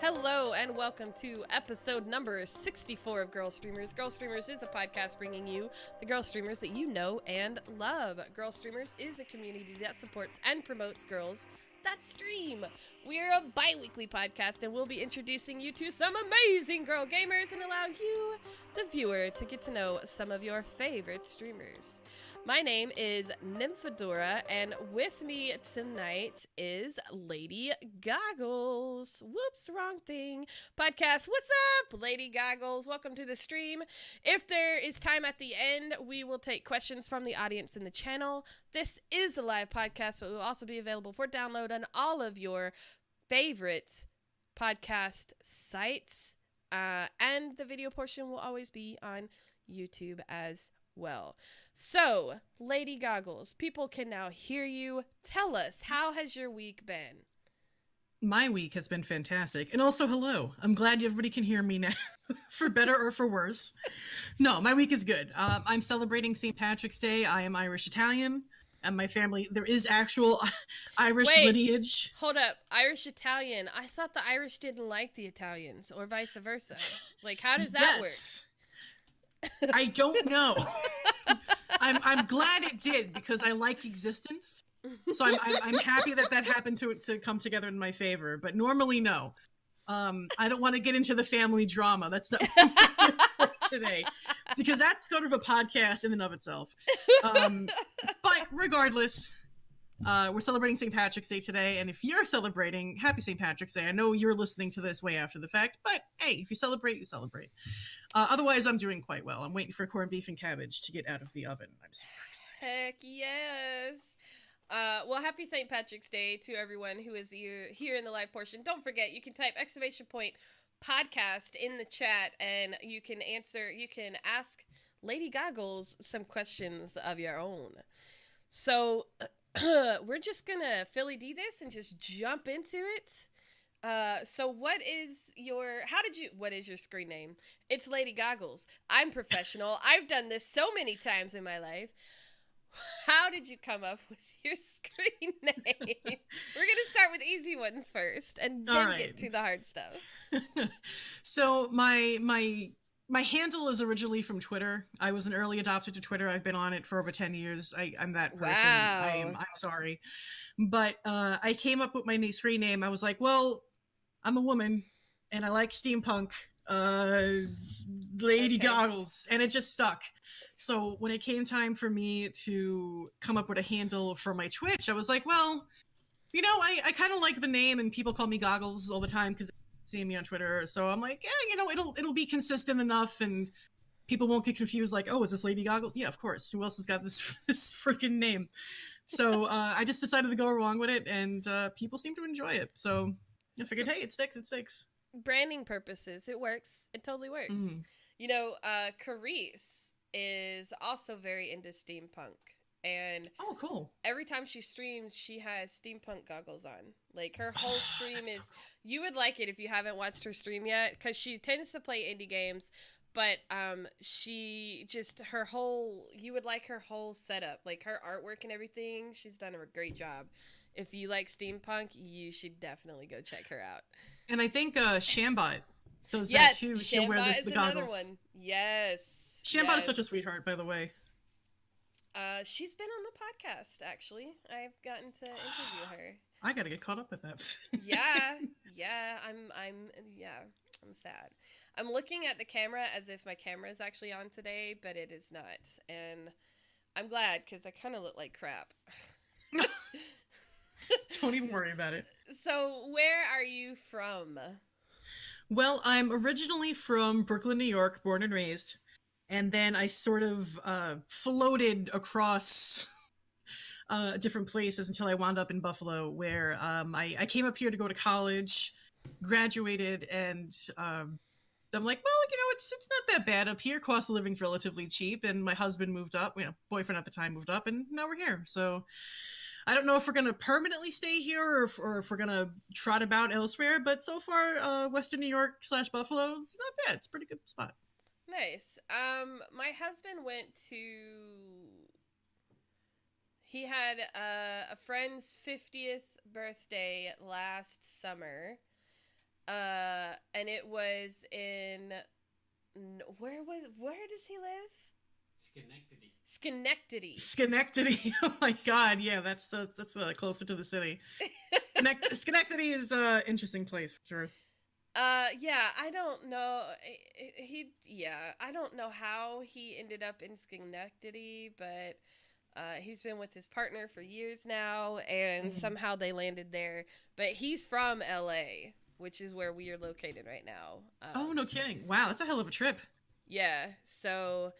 Hello and welcome to episode number 64 of Girlstreamers. Girlstreamers is a podcast bringing you the girl streamers that you know and love. Girlstreamers is a community that supports and promotes girls that stream. We're a bi-weekly podcast and we'll be introducing you to some amazing girl gamers and allow you, the viewer, to get to know some of your favorite streamers. My name is Nymphadora, and with me tonight is Lady Goggles. Whoops, wrong thing. Podcast, what's up, Lady Goggles? Welcome to the stream. If there is time at the end, we will take questions from the audience in the channel. This is a live podcast, but it will also be available for download on all of your favorite podcast sites. And the video portion will always be on YouTube as well. So, Lady Goggles, people can now hear you. Tell us, how has your week been? My week has been fantastic. And also, hello. I'm glad everybody can hear me now, for better or for worse. No, my week is good. I'm celebrating St. Patrick's Day. I am Irish-Italian, and my family, there is actual Irish lineage. Hold up. Irish-Italian. I thought the Irish didn't like the Italians, or vice versa. Like, how does that work? I don't know. I'm glad it did because I like existence. So I'm happy that happened to come together in my favor. But normally, no. I don't want to get into the family drama. That's not what we're here for today, because that's sort of a podcast in and of itself. But regardless, we're celebrating St. Patrick's Day today, and if you're celebrating, happy St. Patrick's Day. I know you're listening to this way after the fact, but hey, if you celebrate, you celebrate. Otherwise, I'm doing quite well. I'm waiting for corned beef and cabbage to get out of the oven. I'm super excited. Heck yes. Well, happy St. Patrick's Day to everyone who is here in the live portion. Don't forget, you can type !podcast in the chat, and you can ask Lady Goggles some questions of your own. So, we're just gonna Philly D this and just jump into it. So what is your screen name? It's Lady Goggles. I'm professional. I've done this so many times in my life. How did you come up with your screen name? We're going to start with easy ones first and then get to the hard stuff. So my handle is originally from Twitter. I was an early adopter to Twitter. I've been on it for over 10 years. I'm that person. Wow. I'm sorry. But I came up with my screen name. I was like, well, I'm a woman and I like steampunk. Lady Goggles. And it just stuck. So when it came time for me to come up with a handle for my Twitch, I was like, well, you know, I kind of like the name, and people call me Goggles all the time because they see me on Twitter. So I'm like, yeah, you know, it'll be consistent enough, and people won't get confused like, oh, is this Lady Goggles? Yeah, of course. Who else has got this freaking name? So I just decided to go along with it, and people seem to enjoy it. So I figured, hey, it sticks. Branding purposes, it works. It totally works. Mm. You know, Carice is also very into steampunk, and cool. Every time she streams, she has steampunk goggles on. Like, her whole stream is so cool. You would like it if you haven't watched her stream yet, because she tends to play indie games, but she just you would like her whole setup, like her artwork and everything. She's done a great job. If you like steampunk, you should definitely go check her out. And I think Shambot does that too. She'll wear the goggles. One. Yes. Shambot is such a sweetheart, by the way. She's been on the podcast, actually. I've gotten to interview her. I gotta get caught up with that. Yeah. I'm sad. I'm looking at the camera as if my camera is actually on today, but it is not. And I'm glad, because I kind of look like crap. Don't even worry about it. So, where are you from? Well, I'm originally from Brooklyn, New York, born and raised. And then I sort of floated across different places until I wound up in Buffalo, where I came up here to go to college, graduated, and I'm like, well, you know, it's not that bad up here. Cost of living's relatively cheap, and my husband moved up, boyfriend at the time moved up, and now we're here. So I don't know if we're going to permanently stay here or if we're going to trot about elsewhere, but so far, Western New York / Buffalo, it's not bad. It's a pretty good spot. Nice. My husband he had a friend's 50th birthday last summer, And it was in where does he live? Schenectady. Oh my God. Yeah, that's closer to the city. Schenectady is a interesting place for sure. Yeah, I don't know. I don't know how he ended up in Schenectady, but he's been with his partner for years now, and somehow they landed there. But he's from LA, which is where we are located right now. Oh, no kidding. Wow, that's a hell of a trip. Yeah, so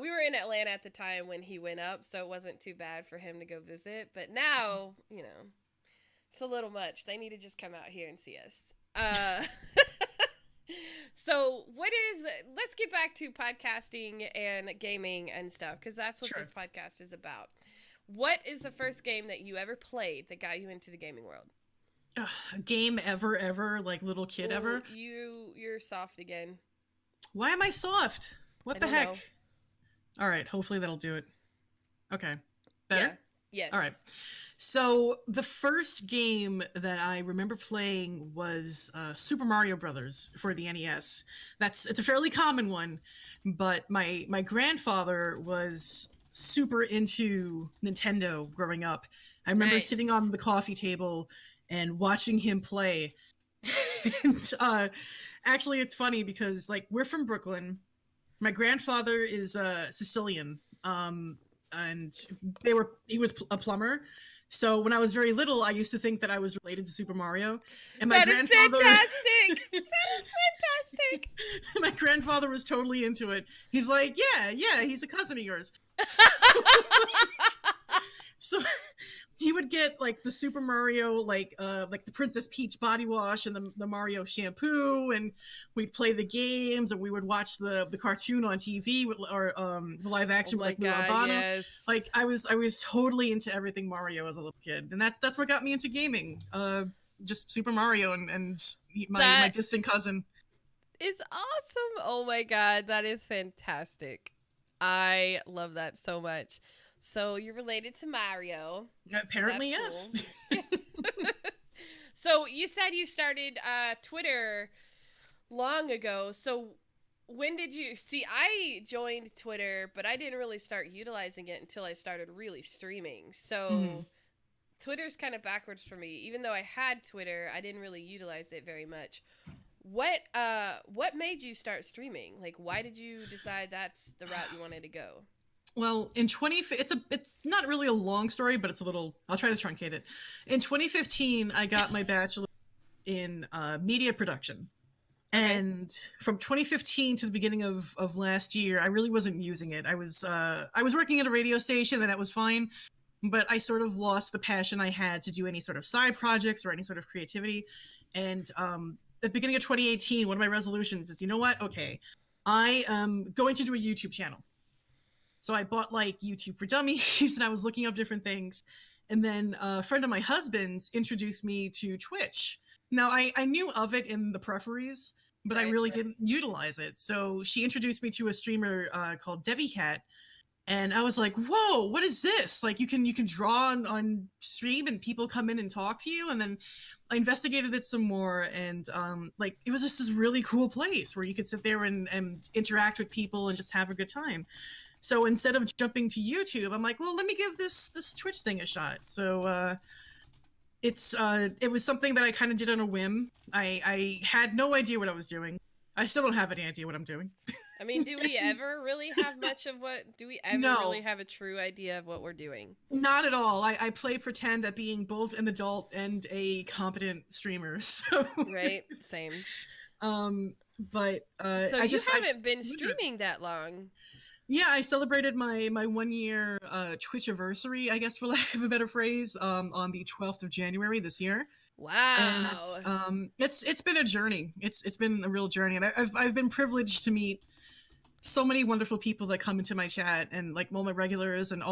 we were in Atlanta at the time when he went up, so it wasn't too bad for him to go visit. But now, it's a little much. They need to just come out here and see us. So let's get back to podcasting and gaming and stuff, because that's what this podcast is about. What is the first game that you ever played that got you into the gaming world? Game ever, like little kid ever? You're soft again. Why am I soft? What the heck? Know. All right, hopefully that'll do it. Okay. Better? Yeah. Yes. All right. So the first game that I remember playing was Super Mario Brothers for the NES. It's a fairly common one, but my grandfather was super into Nintendo growing up. I remember sitting on the coffee table and watching him play. And actually, it's funny because like we're from Brooklyn. My grandfather is Sicilian, and he was a plumber. So when I was very little, I used to think that I was related to Super Mario. And my grandfather... That is fantastic! My grandfather was totally into it. He's like, yeah, he's a cousin of yours. So he would get like the Super Mario, like the Princess Peach body wash and the Mario shampoo, and we'd play the games, and we would watch the cartoon on TV or the live action with Lou Albano. Yes. Like I was totally into everything Mario as a little kid, and that's what got me into gaming. Just Super Mario and my distant cousin. It's awesome. Oh my God, that is fantastic. I love that so much. So you're related to Mario. Apparently, so yes. Cool. So you said you started Twitter long ago. So when did you see? I joined Twitter, but I didn't really start utilizing it until I started really streaming. So Twitter's kind of backwards for me. Even though I had Twitter, I didn't really utilize it very much. What made you start streaming? Like, why did you decide that's the route you wanted to go? Well, it's not really a long story, but it's a little, I'll try to truncate it. In 2015, I got my bachelor in media production. And from 2015 to the beginning of last year, I really wasn't using it. I was working at a radio station, and that was fine. But I sort of lost the passion I had to do any sort of side projects or any sort of creativity. And at the beginning of 2018, one of my resolutions is, you know what? Okay, I am going to do a YouTube channel. So I bought like YouTube for Dummies, and I was looking up different things. And then a friend of my husband's introduced me to Twitch. Now I knew of it in the peripheries, but I really didn't utilize it. So she introduced me to a streamer called DeviCat. And I was like, whoa, what is this? Like you can draw on stream and people come in and talk to you. And then I investigated it some more, and like it was just this really cool place where you could sit there and interact with people and just have a good time. So instead of jumping to YouTube, I'm like, well, let me give this Twitch thing a shot. So it was something that I kind of did on a whim. I had no idea what I was doing. I still don't have any idea what I'm doing. I mean, do we ever really have really have a true idea of what we're doing? Not at all. I play pretend at being both an adult and a competent streamer. So right, same. But so you haven't been streaming that long. Yeah, I celebrated my 1 year Twitchiversary, I guess, for lack of a better phrase, on the 12th of January this year. Wow. And it's been a journey. It's been a real journey, and I've been privileged to meet so many wonderful people that come into my chat, and like all my regulars and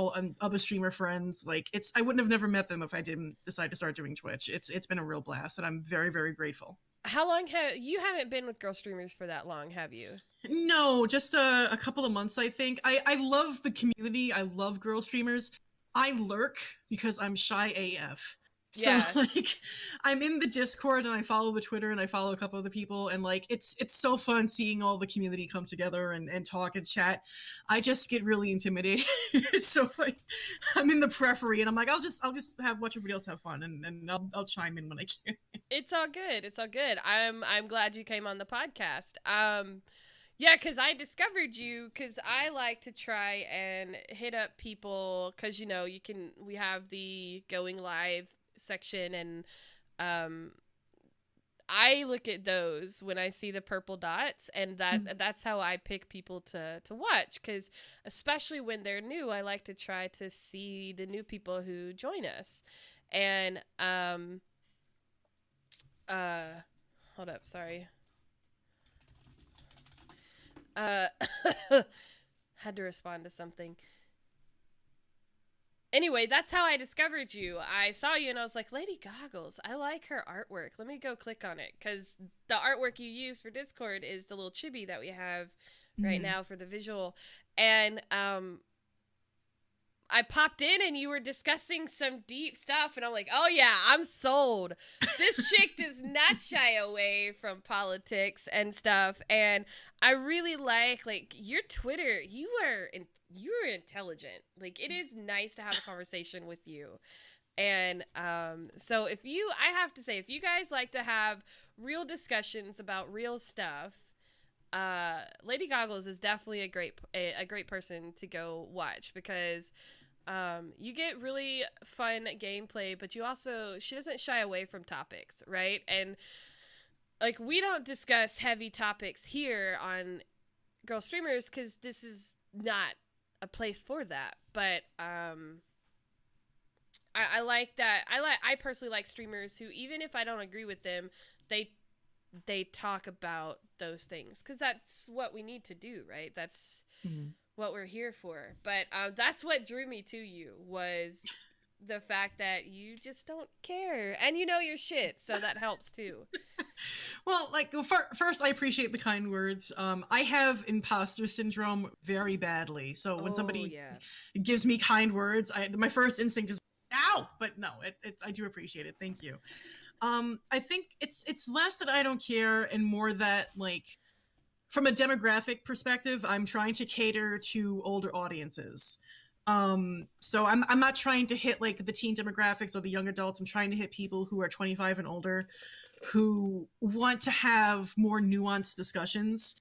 other streamer friends. Like I wouldn't have never met them if I didn't decide to start doing Twitch. It's been a real blast, and I'm very, very grateful. How long you haven't been with Girlstreamers for that long, have you? No, just a couple of months, I think. I love the community. I love Girlstreamers. I lurk because I'm shy AF. So Yeah. like I'm in the Discord and I follow the Twitter and I follow a couple other people, and like it's so fun seeing all the community come together and talk and chat. I just get really intimidated. So like I'm in the periphery and I'm like, I'll just have watch everybody else have fun, and I'll chime in when I can. It's all good. It's all good. I'm glad you came on the podcast. Yeah, because I discovered you because I like to try and hit up people because, you know, we have the going live section, and um, I look at those when I see the purple dots, and that's how I pick people to watch, because especially when they're new, I like to try to see the new people who join us. And hold up, sorry. Uh, had to respond to something. Anyway, that's how I discovered you. I saw you and I was like, Lady Goggles, I like her artwork. Let me go click on it, because the artwork you use for Discord is the little chibi that we have right now for the visual. And I popped in and you were discussing some deep stuff, and I'm like, oh yeah, I'm sold. This chick does not shy away from politics and stuff, and I really like your Twitter. You're intelligent. Like, it is nice to have a conversation with you. And so I have to say, if you guys like to have real discussions about real stuff, Lady Goggles is definitely a great person to go watch, because you get really fun gameplay, but she doesn't shy away from topics, right? And like, we don't discuss heavy topics here on Girl Streamers because this is not a place for that. But I like that. I personally like streamers who, even if I don't agree with them, they talk about those things, because that's what we need to do, right? That's what we're here for. But that's what drew me to you, was the fact that you just don't care, and you know your shit, so that helps too. Well, like, first, I appreciate the kind words. I have imposter syndrome very badly, so when somebody gives me kind words, my first instinct is ow, but no, I do appreciate it. Thank you. I think it's less that I don't care and more that, like, from a demographic perspective, I'm trying to cater to older audiences. So I'm not trying to hit like the teen demographics or the young adults. I'm trying to hit people who are 25 and older, who want to have more nuanced discussions.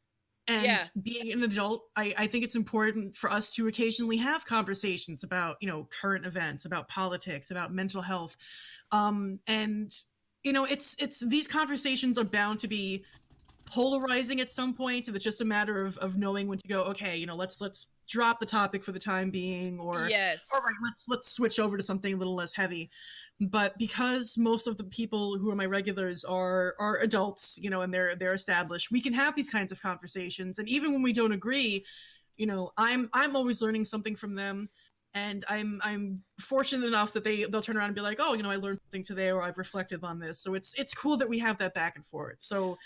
And being an adult, I think it's important for us to occasionally have conversations about, you know, current events, about politics, about mental health. And you know, it's these conversations are bound to be polarizing at some point, and it's just a matter of knowing when to go, okay, you know, let's drop the topic for the time being, or all right, let's switch over to something a little less heavy. But because most of the people who are my regulars are adults, you know, and they're established, we can have these kinds of conversations. And even when we don't agree, you know, I'm always learning something from them. And I'm fortunate enough that they'll turn around and be like, oh, you know, I learned something today, or I've reflected on this. So it's cool that we have that back and forth. So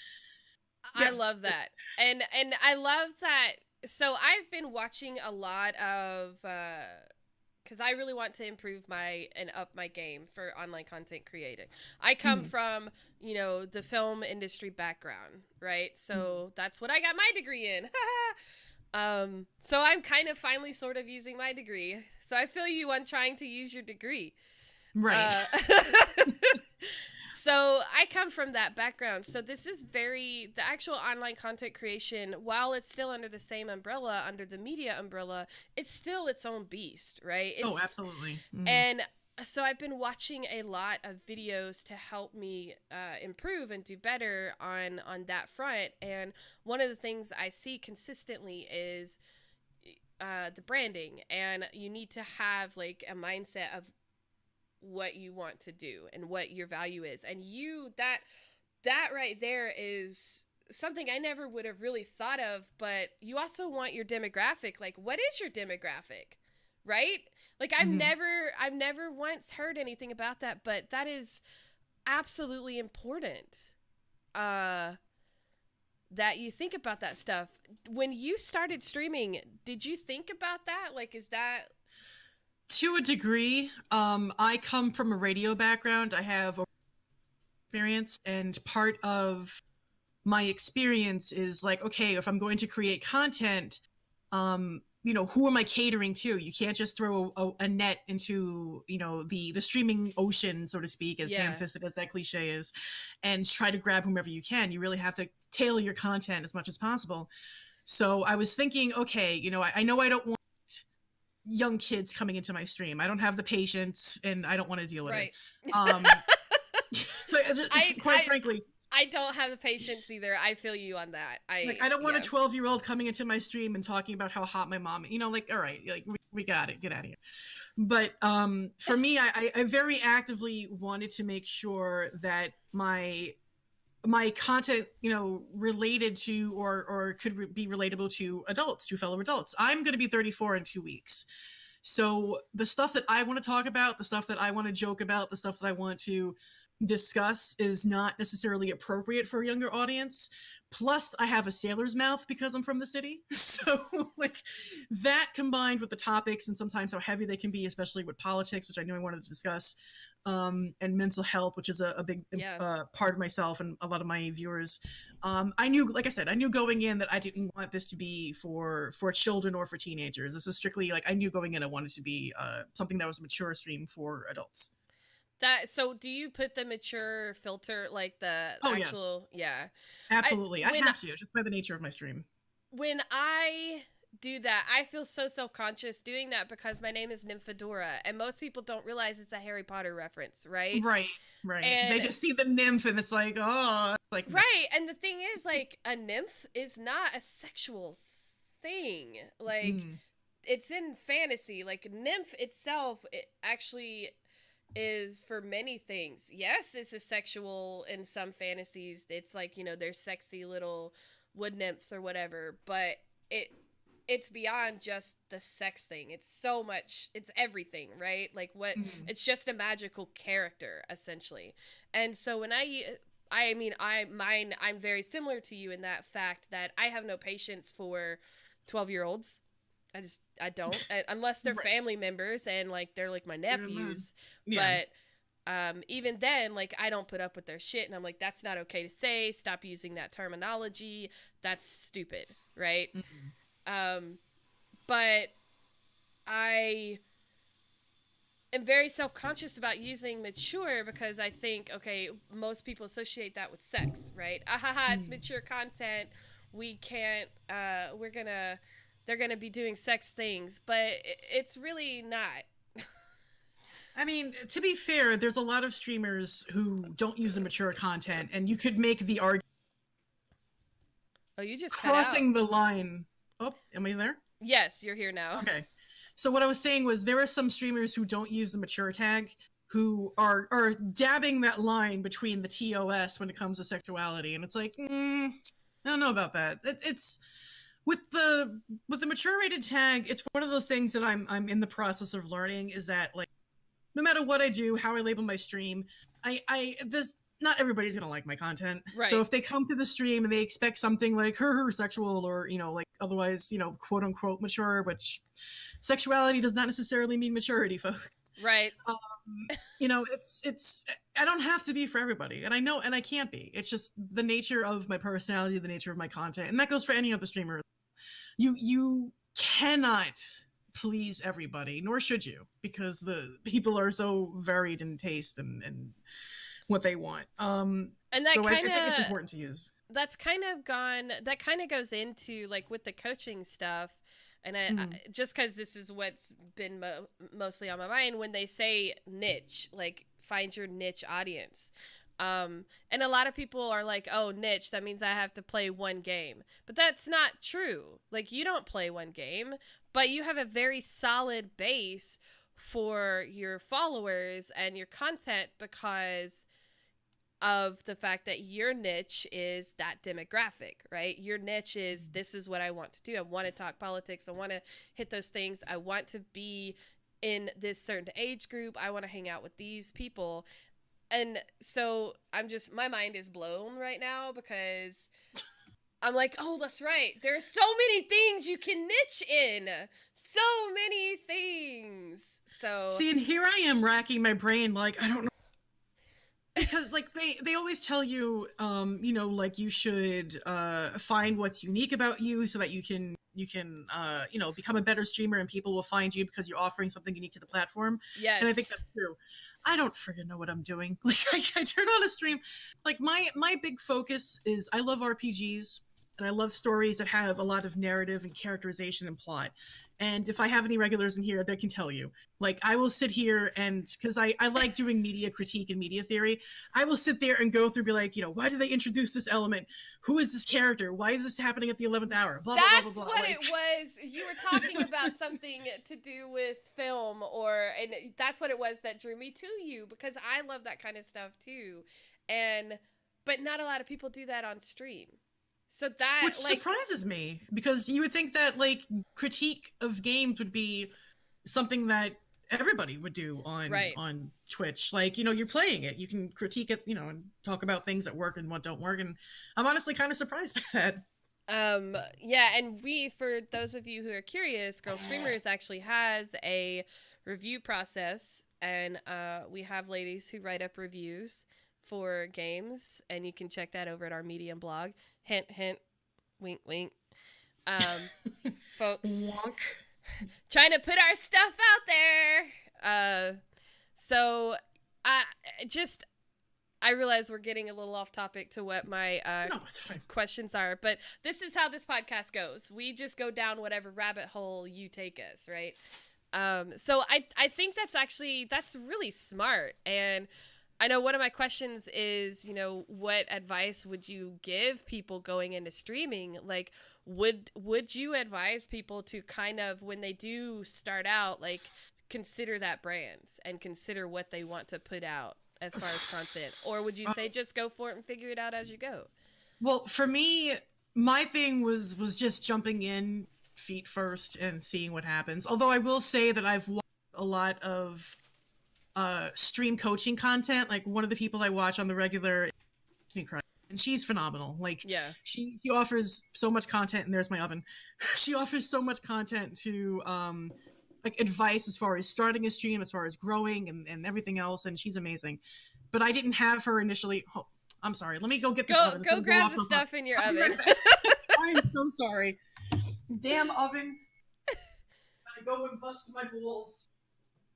I love that. And I love that. So I've been watching a lot of, because I really want to improve and up my game for online content creating. I come from, you know, the film industry background, right? So that's what I got my degree in. So I'm kind of finally sort of using my degree. So I feel you on trying to use your degree. Right. So I come from that background. So this is the actual online content creation, while it's still under the same umbrella, under the media umbrella, it's still its own beast, right? Absolutely. And so I've been watching a lot of videos to help me improve and do better on that front. And one of the things I see consistently is the branding, and you need to have like a mindset of what you want to do and what your value is. And that right there is something I never would have really thought of. But you also want your demographic. Like, what is your demographic, right? Like, I've never once heard anything about that, but that is absolutely important, that you think about that stuff. When you started streaming, did you think about that? Like, is that To a degree. I come from a radio background. I have experience, and part of my experience is like, okay, if I'm going to create content, who am I catering to? You can't just throw a net into, the streaming ocean, so to speak, as Yeah. ham-fisted as that cliche is, and try to grab whomever you can. You really have to tailor your content as much as possible. So I was thinking, okay, I know I don't want young kids coming into my stream. I don't have the patience, and I don't want to deal with Right. it. Quite frankly, I don't have the patience either. I feel you on that. I don't want a 12-year-old coming into my stream and talking about how hot my mom, all right, like we got it, get out of here. But for me, I very actively wanted to make sure that my content, related to or could be relatable to adults, to fellow adults. I'm going to be 34 in 2 weeks. So the stuff that I want to talk about, the stuff that I want to joke about, the stuff that I want to discuss is not necessarily appropriate for a younger audience. Plus, I have a sailor's mouth because I'm from the city. So, like, that combined with the topics and sometimes how heavy they can be, especially with politics, which I knew I wanted to discuss, and mental health, which is a big part of myself and a lot of my viewers. I knew, like I said, I knew going in that I didn't want this to be for children or for teenagers. This is strictly, like, I knew going in I wanted to be something that was a mature stream for adults. So do you put the mature filter, like the actual? Yeah. Absolutely. I have to, just by the nature of my stream. When I do that, I feel so self-conscious doing that because my name is Nymphadora, and most people don't realize it's a Harry Potter reference, right? Right. And they just see the nymph and it's like, oh, like, right. And the thing is, like, a nymph is not a sexual thing. Like, it's in fantasy. Like, nymph itself, it actually is for many things. Yes, it's a sexual in some fantasies. It's like, they're sexy little wood nymphs or whatever, but it's beyond just the sex thing. It's so much, it's everything, right? Like it's just a magical character essentially. And so when I'm very similar to you in that fact that I have no patience for 12-year-olds. I don't unless they're family members and like they're like my nephews. But even then, like, I don't put up with their shit, and I'm like, that's not okay to say. Stop using that terminology. That's stupid, right? But I am very self-conscious about using mature because I think, okay, most people associate that with sex, right? It's mature content. We can't. They're gonna be doing sex things, but it's really not. I mean, to be fair, there's a lot of streamers who don't use the mature content, and you could make the argument. Oh, you just crossing the line. Oh, am I there? Yes, you're here now. Okay. So what I was saying was there are some streamers who don't use the mature tag who are dabbing that line between the TOS when it comes to sexuality, and it's like, I don't know about that. It's with the mature rated tag. It's one of those things that I'm in the process of learning. Is that, like, no matter what I do, how I label my stream, not everybody's gonna like my content. Right. So if they come to the stream and they expect something like her sexual or like otherwise quote unquote mature, which sexuality does not necessarily mean maturity, folks. Right. It's I don't have to be for everybody, and I know, and I can't be. It's just the nature of my personality, the nature of my content, and that goes for any other streamer. You cannot please everybody, nor should you, because the people are so varied in taste and what they want. And that so I think it's important to use. That kind of goes into, like, with the coaching stuff. And I just because this is what's been mostly on my mind when they say niche, like, find your niche audience. And a lot of people are like, oh, niche, that means I have to play one game. But that's not true. Like, you don't play one game, but you have a very solid base for your followers and your content because of the fact that your niche is that demographic, right? Your niche is, this is what I want to do. I want to talk politics. I want to hit those things. I want to be in this certain age group. I want to hang out with these people. And so my mind is blown right now because I'm like, oh, that's right. There's so many things you can niche in. So many things. So See, and here I am racking my brain, like, I don't know. Because like they always tell you, you know, like you should find what's unique about you so that you can you know, become a better streamer and people will find you because you're offering something unique to the platform. And I think yes. that's true. I don't friggin' know what I'm doing. Like I turn on a stream, like my big focus is I love RPGs and I love stories that have a lot of narrative and characterization and plot. And if I have any regulars in here, they can tell you. Like I will sit here and because I like doing media critique and media theory, I will sit there and go through, be like, you know, why did they introduce this element? Who is this character? Why is this happening at the 11th hour? Blah, blah, blah, blah, That's blah. what Like, it was. You were talking about something to do with film, and that's what it was that drew me to you because I love that kind of stuff too. But not a lot of people do that on stream. So that, which like, surprises me because you would think that like critique of games would be something that everybody would do right. on Twitch. Like, you know, you're playing it, you can critique it, you know, and talk about things that work and what don't work. And I'm honestly kind of surprised by that. Yeah, and for those of you who are curious, Girlstreamers actually has a review process, and we have ladies who write up reviews for games, and you can check that over at our Medium blog. Hint, hint, wink, wink. Folks, Wonk. trying to put our stuff out there. So I realize we're getting a little off topic to what my No, it's fine. questions are, but this is how this podcast goes. We just go down whatever rabbit hole you take us, right? So I think that's really smart. And I know one of my questions is, you know, what advice would you give people going into streaming? Like, would you advise people to kind of, when they do start out, like, consider that brand and consider what they want to put out as far as content? Or would you say just go for it and figure it out as you go? Well, for me, my thing was just jumping in feet first and seeing what happens. Although I will say that I've watched a lot of stream coaching content. Like one of the people I watch on the regular, and she's phenomenal. Like, Yeah. she offers so much content, and there's my oven. She offers so much content to like advice as far as starting a stream, as far as growing and everything else, and she's amazing. But I didn't have her initially. Oh, I'm sorry. Let me go get this oven. Go grab the stuff in your oven. I'm so sorry. Damn oven. I go and bust my balls.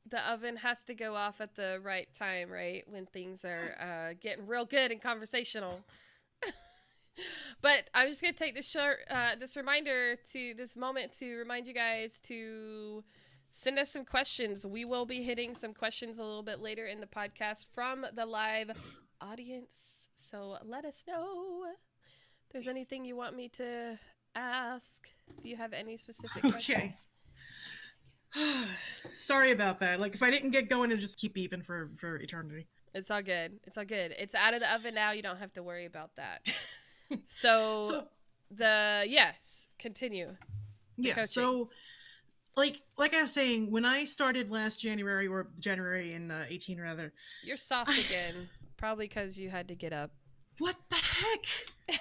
The oven has to go off at the right time, right? When things are getting real good and conversational. But I'm just going to take this moment to remind you guys to send us some questions. We will be hitting some questions a little bit later in the podcast from the live audience. So let us know if there's anything you want me to ask. If you have any specific questions. Okay. Sorry about that. Like, if I didn't get going, it'd just keep beeping for eternity. It's all good. It's all good. It's out of the oven now. You don't have to worry about that. So yes, continue. Yeah. Coaching. So, like I was saying, when I started last January, or January in 18 rather. You're soft again, probably because you had to get up. What the heck,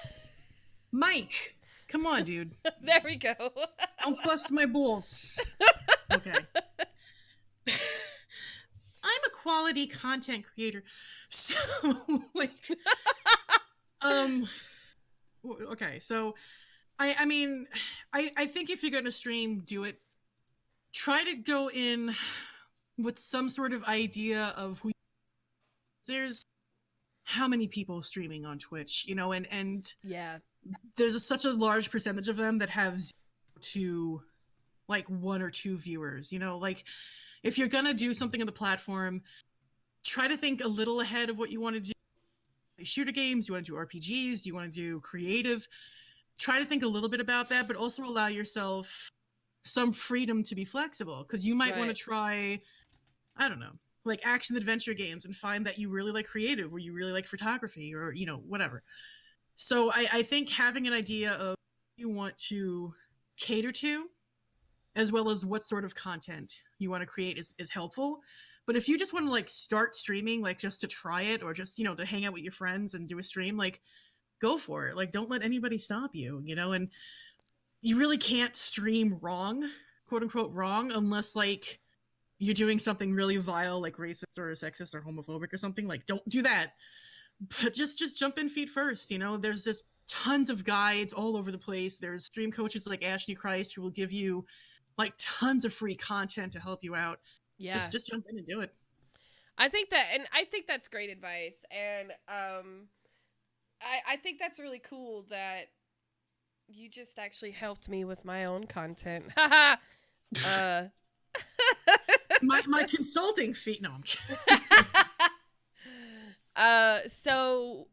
Mike? Come on, dude. There we go. Don't bust my balls. Okay. I'm a quality content creator. So, like, okay. So, I mean, I think if you're going to stream, do it. Try to go in with some sort of idea of who. There's how many people streaming on Twitch, you know, and yeah, there's such a large percentage of them that have 0 to like 1 or 2 viewers, you know. Like, if you're gonna do something on the platform, try to think a little ahead of what you want to do. Shooter games, you want to do RPGs, you want to do creative. Try to think a little bit about that, but also allow yourself some freedom to be flexible, because you might want to try, I don't know, like action adventure games and find that you really like creative, or you really like photography, or, you know, whatever. So I think having an idea of what you want to cater to, as well as what sort of content you want to create, is helpful. But if you just want to like start streaming, like just to try it, or just, you know, to hang out with your friends and do a stream, like, go for it. Like, don't let anybody stop you, you know? And you really can't stream wrong, quote unquote wrong, unless like you're doing something really vile, like racist or sexist or homophobic or something. Like, don't do that. But just jump in feet first, you know? There's just tons of guides all over the place. There's stream coaches like Ashley Christ who will give you like tons of free content to help you out. Yeah. Just jump in and do it. I think that's great advice. And I think that's really cool that you just actually helped me with my own content. My consulting fee. No, I'm kidding. So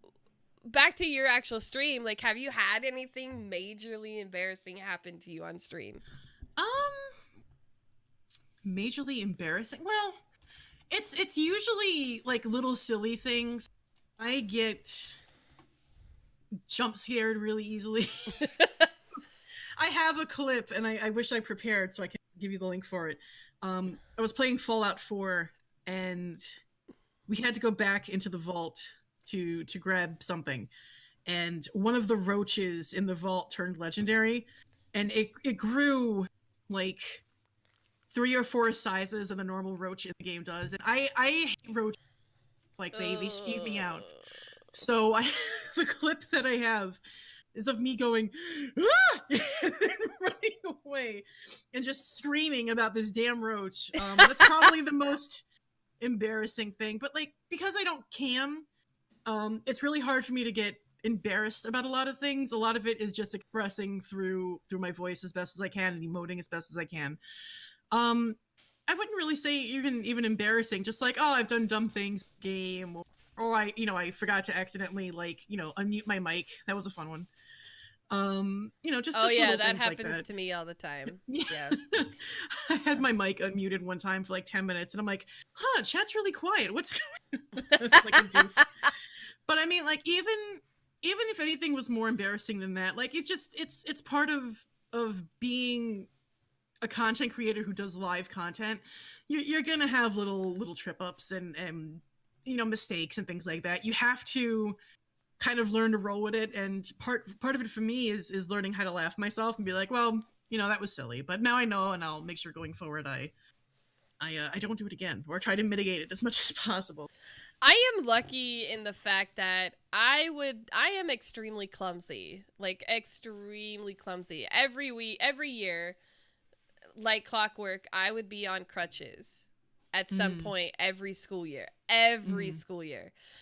back to your actual stream, like, have you had anything majorly embarrassing happen to you on stream? Majorly embarrassing? Well, it's usually like little silly things. I get jump scared really easily. I have a clip, and I wish I prepared so I can give you the link for it. I was playing Fallout 4, and we had to go back into the vault to grab something, and one of the roaches in the vault turned legendary, and it grew like 3 or 4 sizes than the normal roach in the game does. And I hate roaches. Like, they skeeve me out. So the clip that I have is of me going, ah! and then running away and just screaming about this damn roach. That's probably the most embarrassing thing. But like, because I don't cam, it's really hard for me to get embarrassed about a lot of things. A lot of it is just expressing through my voice as best as I can and emoting as best as I can. I wouldn't really say even embarrassing, just like, oh, I've done dumb things in the game, or I forgot to accidentally, like, unmute my mic. That was a fun one. Just little that things happens like that. to me all the time. Yeah. I had my mic unmuted one time for like 10 minutes, and I'm like, chat's really quiet. What's going on? Like a doof. But I mean, like, even if anything was more embarrassing than that, like, it's part of being a content creator who does live content. You're gonna have little trip ups and mistakes and things like that. You have to kind of learn to roll with it, and part of it for me is learning how to laugh myself and be like, well, that was silly, but now I know, and I'll make sure going forward I don't do it again, or try to mitigate it as much as possible. I am lucky in the fact that I am extremely clumsy, like extremely clumsy. Every year, like clockwork, I would be on crutches at some point every school year.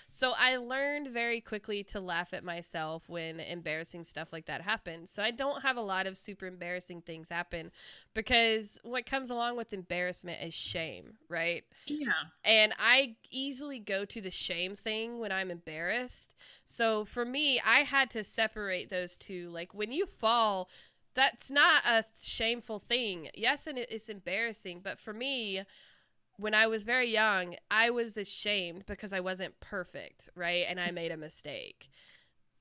So I learned very quickly to laugh at myself when embarrassing stuff like that happens. So I don't have a lot of super embarrassing things happen, because what comes along with embarrassment is shame, right? Yeah. And I easily go to the shame thing when I'm embarrassed. So for me, I had to separate those two. Like, when you fall, that's not a shameful thing. Yes, and it's embarrassing, but for me, when I was very young, I was ashamed because I wasn't perfect, right? And I made a mistake.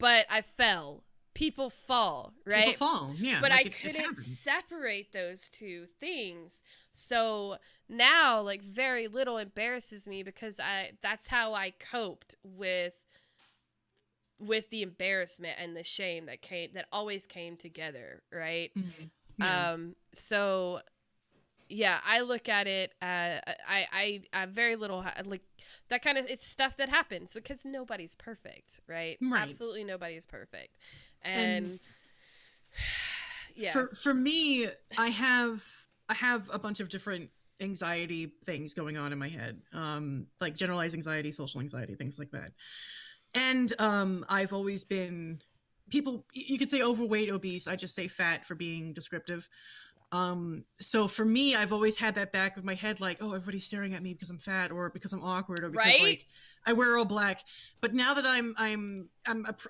But I fell. People fall, right? People fall, yeah. But like I couldn't separate those two things. So now, like, very little embarrasses me, because that's how I coped with the embarrassment and the shame that always came together, right? Mm-hmm. Yeah. So yeah, I look at it, I very little, like, that kind of, it's stuff that happens because nobody's perfect, right? Absolutely nobody is perfect. And yeah. For me, I have a bunch of different anxiety things going on in my head. Like generalized anxiety, social anxiety, things like that. And I've always been, you could say overweight, obese. I just say fat for being descriptive. So for me, I've always had that back of my head, like, oh, everybody's staring at me because I'm fat, or because I'm awkward, or because like I wear all black. But now that I'm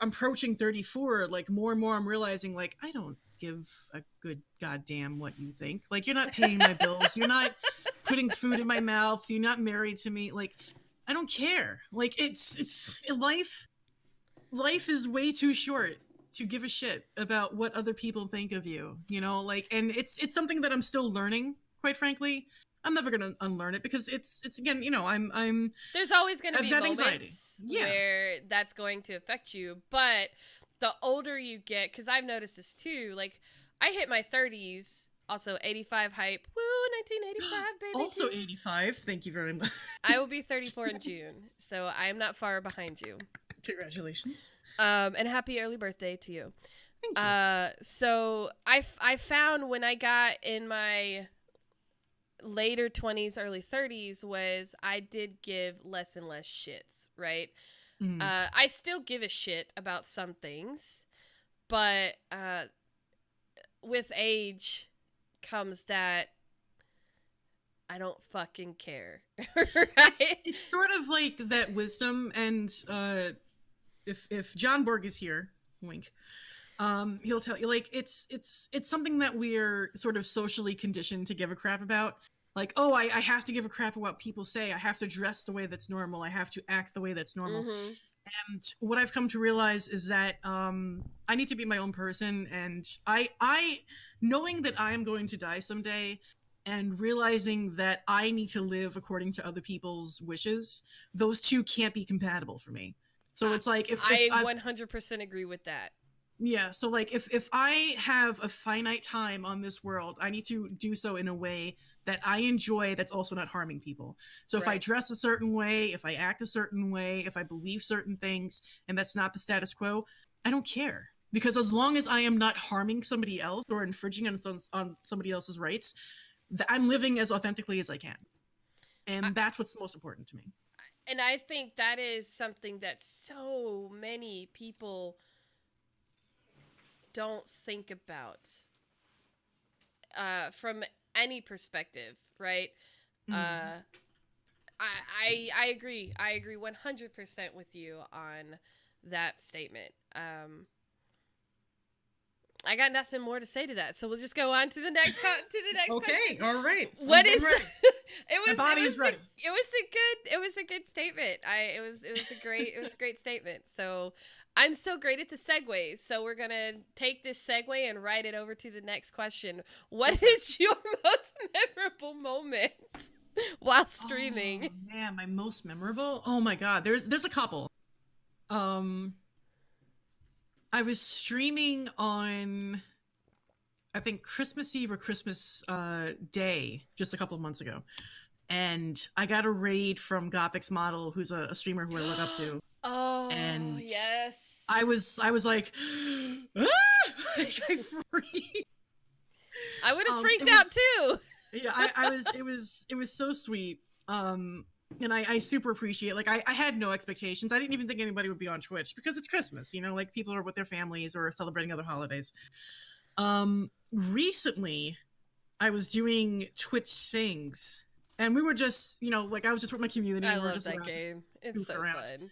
approaching 34, like, more and more I'm realizing, like, I don't give a good goddamn what you think. Like, you're not paying my bills, you're not putting food in my mouth, you're not married to me. Like, I don't care. Like, it's life is way too short to give a shit about what other people think of you, like, and it's something that I'm still learning, quite frankly. I'm never going to unlearn it, because it's again, I'm there's always going to be moments where that's going to affect you. But the older you get, because I've noticed this too, like, I hit my 30s, also 85 hype. Woo, 1985, baby. Also 85. Thank you very much. I will be 34 in June, so I am not far behind you. Congratulations. And happy early birthday to you. Thank you. So I found when I got in my later 20s, early 30s, was I did give less and less shits, right? I still give a shit about some things, but with age comes that I don't fucking care. Right? It's sort of like that wisdom, and if John Borg is here, wink, he'll tell you, like, it's something that we're sort of socially conditioned to give a crap about. Like, oh, I have to give a crap about what people say. I have to dress the way that's normal. I have to act the way that's normal. Mm-hmm. And what I've come to realize is that I need to be my own person, and I knowing that I am going to die someday, and realizing that I need to live according to other people's wishes, those two can't be compatible for me. So it's like, if I 100% agree with that. Yeah, so like if I have a finite time on this world, I need to do so in a way that I enjoy, that's also not harming people. So if I dress a certain way, if I act a certain way, if I believe certain things, and that's not the status quo, I don't care. Because as long as I am not harming somebody else or infringing on somebody else's rights, I'm living as authentically as I can. And that's what's most important to me. And I think that is something that so many people don't think about from any perspective, right? I agree. I agree 100% with you on that statement. I got nothing more to say to that, so we'll just go on to the next Okay, question. all right. What is ready. My body is ready. It was a good statement. It was a great statement. So I'm so great at the segues. So we're gonna take this segue and write it over to the next question. What is your most memorable moment while streaming? Oh, man, my most memorable? Oh my god, there's a couple. I was streaming on, I think, Christmas Eve or Christmas Day, just a couple of months ago. And I got a raid from Gothic's Model, who's a streamer who I look up to. Oh, and yes. I was like, ah! Like, I freaked. I would have freaked out too. Yeah, it was so sweet. And I super appreciate, like, I had no expectations. I didn't even think anybody would be on Twitch because it's Christmas, you know, like, people are with their families or celebrating other holidays. Recently I was doing Twitch Sings, and we were just, you know, like, I was just with my community. I and we love just that game. It's so fun.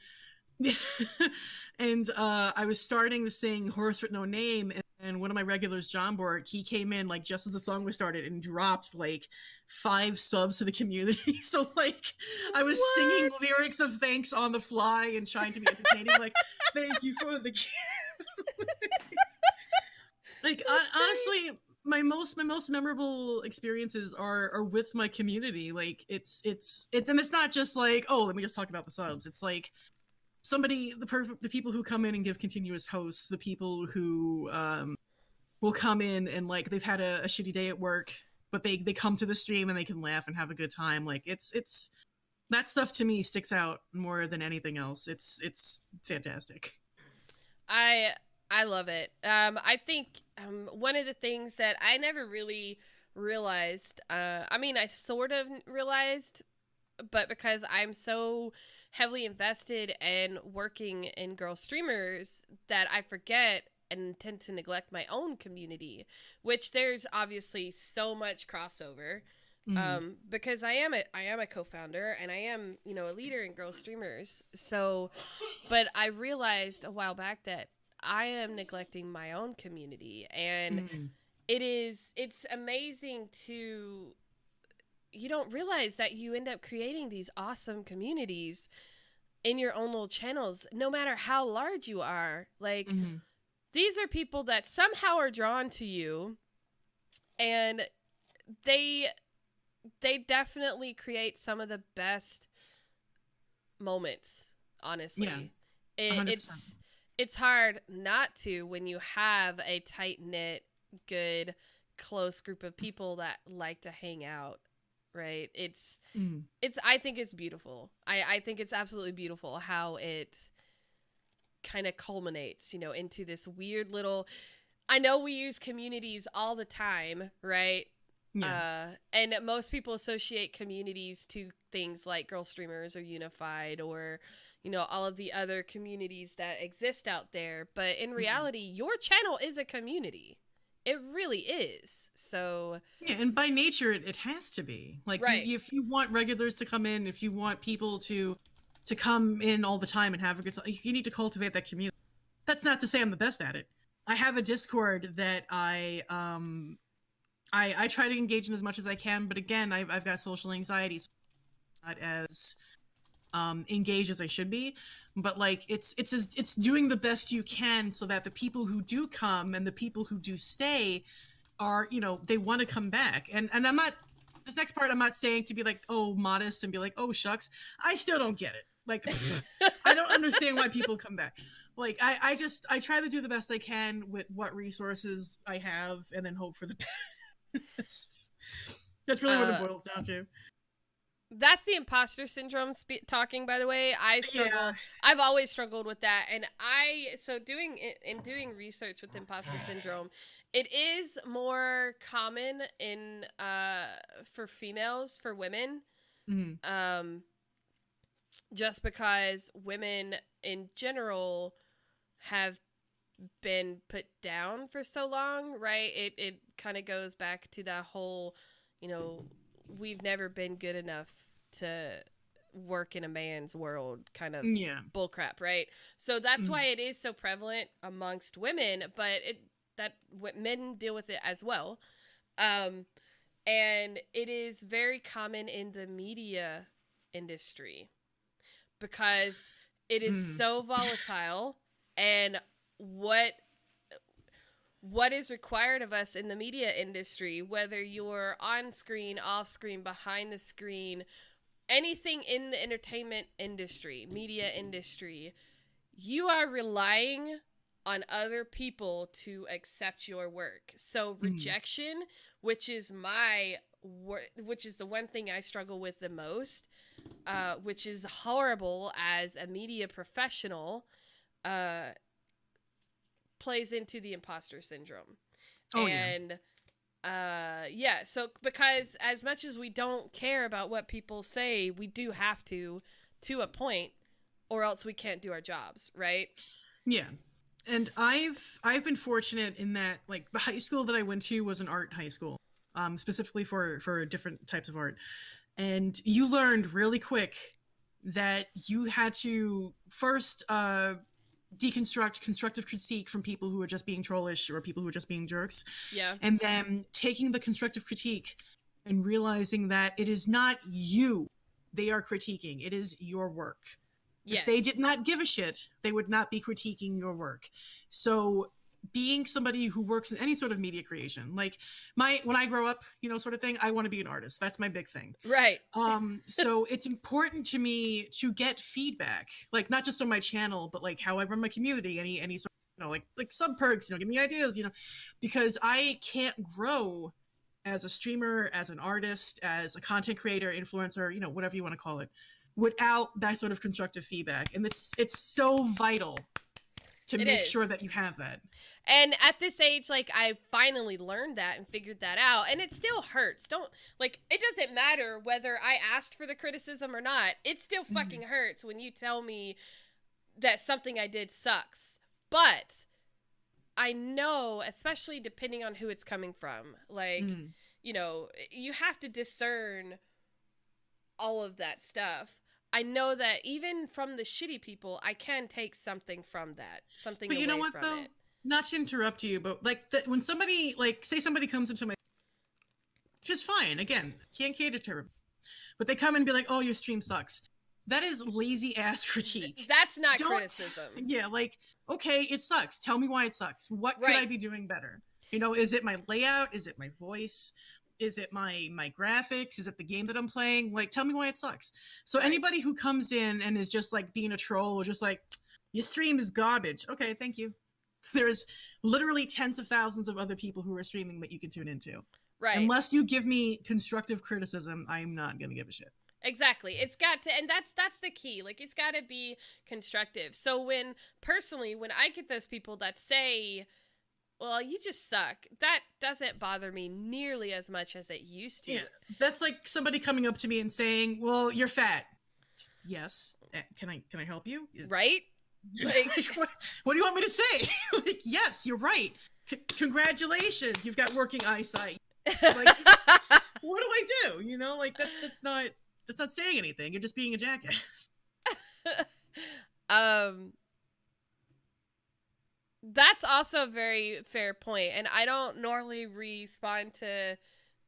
And I was starting to sing Horse with No Name, and one of my regulars, John Borg, he came in, like, just as the song was started and dropped like 5 subs to the community. So, like, I was singing lyrics of thanks on the fly and trying to be entertaining, like, thank you for the gift. Like, honestly, my most memorable experiences are with my community. Like, it's and it's not just like, oh, let me just talk about the subs. It's like, the people who come in and give continuous hosts, the people who will come in and, like, they've had a shitty day at work, but they come to the stream and they can laugh and have a good time. Like, it's that stuff to me sticks out more than anything else. It's fantastic. I love it. I think one of the things that I never really realized, I mean, I sort of realized, but because I'm so heavily invested in working in Girlstreamers, that I forget and tend to neglect my own community, which there's obviously so much crossover. Because I am a co-founder, and I am, you know, a leader in Girlstreamers. So, but I realized a while back that I am neglecting my own community, and it's amazing to, you don't realize that you end up creating these awesome communities in your own little channels, no matter how large you are. Like, these are people that somehow are drawn to you, and they definitely create some of the best moments, honestly. Yeah, it's hard not to when you have a tight knit, good, close group of people that like to hang out, right? It's I think it's beautiful. I think it's absolutely beautiful how it kind of culminates, you know, into this weird little. I know we use communities all the time, right? Yeah. And most people associate communities to things like Girlstreamers or Unified or, you know, all of the other communities that exist out there. But in reality, your channel is a community. It really is. So Yeah, and by nature, it has to be. Like, right. if you want regulars to come in, if you want people to come in all the time and have a good time, you need to cultivate that community. That's not to say I'm the best at it. I have a Discord that I try to engage in as much as I can, but again, I've got social anxiety, so I'm not as engaged as I should be. But like, it's doing the best you can so that the people who do come and the people who do stay are, you know, they want to come back. And I'm not, this next part, I'm not saying to be like, oh, modest and be like, oh, shucks. I still don't get it. Like, I don't understand why people come back. Like, I try to do the best I can with what resources I have and then hope for the best. That's really what it boils down to. That's the imposter syndrome talking, by the way. I struggle. Yeah. I've always struggled with that. And doing research with imposter syndrome, it is more common in, for females, for women. Just because women in general have been put down for so long, right? It kind of goes back to that whole, you know, we've never been good enough to work in a man's world kind of bullcrap, right? So that's why it is so prevalent amongst women, but men deal with it as well. And it is very common in the media industry because it is so volatile, and what is required of us in the media industry, whether you're on screen, off screen, behind the screen, anything in the entertainment industry, media industry, you are relying on other people to accept your work. So rejection, which is the one thing I struggle with the most, which is horrible as a media professional, plays into the imposter syndrome. So because as much as we don't care about what people say, we do have to a point, or else we can't do our jobs, right? Yeah. And I've been fortunate in that, like, the high school that I went to was an art high school, specifically for different types of art. And you learned really quick that you had to first deconstruct constructive critique from people who are just being trollish or people who are just being jerks. Yeah. And then taking the constructive critique and realizing that it is not you they are critiquing. It is your work. Yes. If they did not give a shit, they would not be critiquing your work. So being somebody who works in any sort of media creation, like when I grow up, you know, sort of thing, I want to be an artist. That's my big thing. Right. So it's important to me to get feedback, like not just on my channel, but like how I run my community, any sort of, you know, like sub perks, you know, give me ideas, you know, because I can't grow as a streamer, as an artist, as a content creator, influencer, you know, whatever you want to call it, without that sort of constructive feedback. And it's so vital to make sure that you have that. And at this age, like, I finally learned that and figured that out. And it still hurts. It doesn't matter whether I asked for the criticism or not. It still fucking hurts when you tell me that something I did sucks. But I know, especially depending on who it's coming from, like, you know, you have to discern all of that stuff. I know that even from the shitty people, I can take something from that, something away from it. But you know what, though? Not to interrupt you, but like when somebody, like, say somebody comes into my, which is fine, again, can't cater to her, but they come and be like, oh, your stream sucks. That is lazy ass critique. That's not criticism. Yeah, like, okay, it sucks. Tell me why it sucks. What could I be doing better? You know, is it my layout? Is it my voice? Is it my graphics? Is it the game that I'm playing? Like, tell me why it sucks. So anybody who comes in and is just like being a troll or just like, your stream is garbage. Okay, thank you. There's literally tens of thousands of other people who are streaming that you can tune into. Right. Unless you give me constructive criticism, I'm not going to give a shit. Exactly. It's got to, and that's the key. Like, it's got to be constructive. So when I get those people that say, well, you just suck, that doesn't bother me nearly as much as it used to. Yeah, that's like somebody coming up to me and saying, well, you're fat. Yes. Can I help you? Right? Like, what do you want me to say? Like, yes, you're right. Congratulations, you've got working eyesight. Like, what do I do? You know, like that's not saying anything. You're just being a jackass. That's also a very fair point, and I don't normally respond to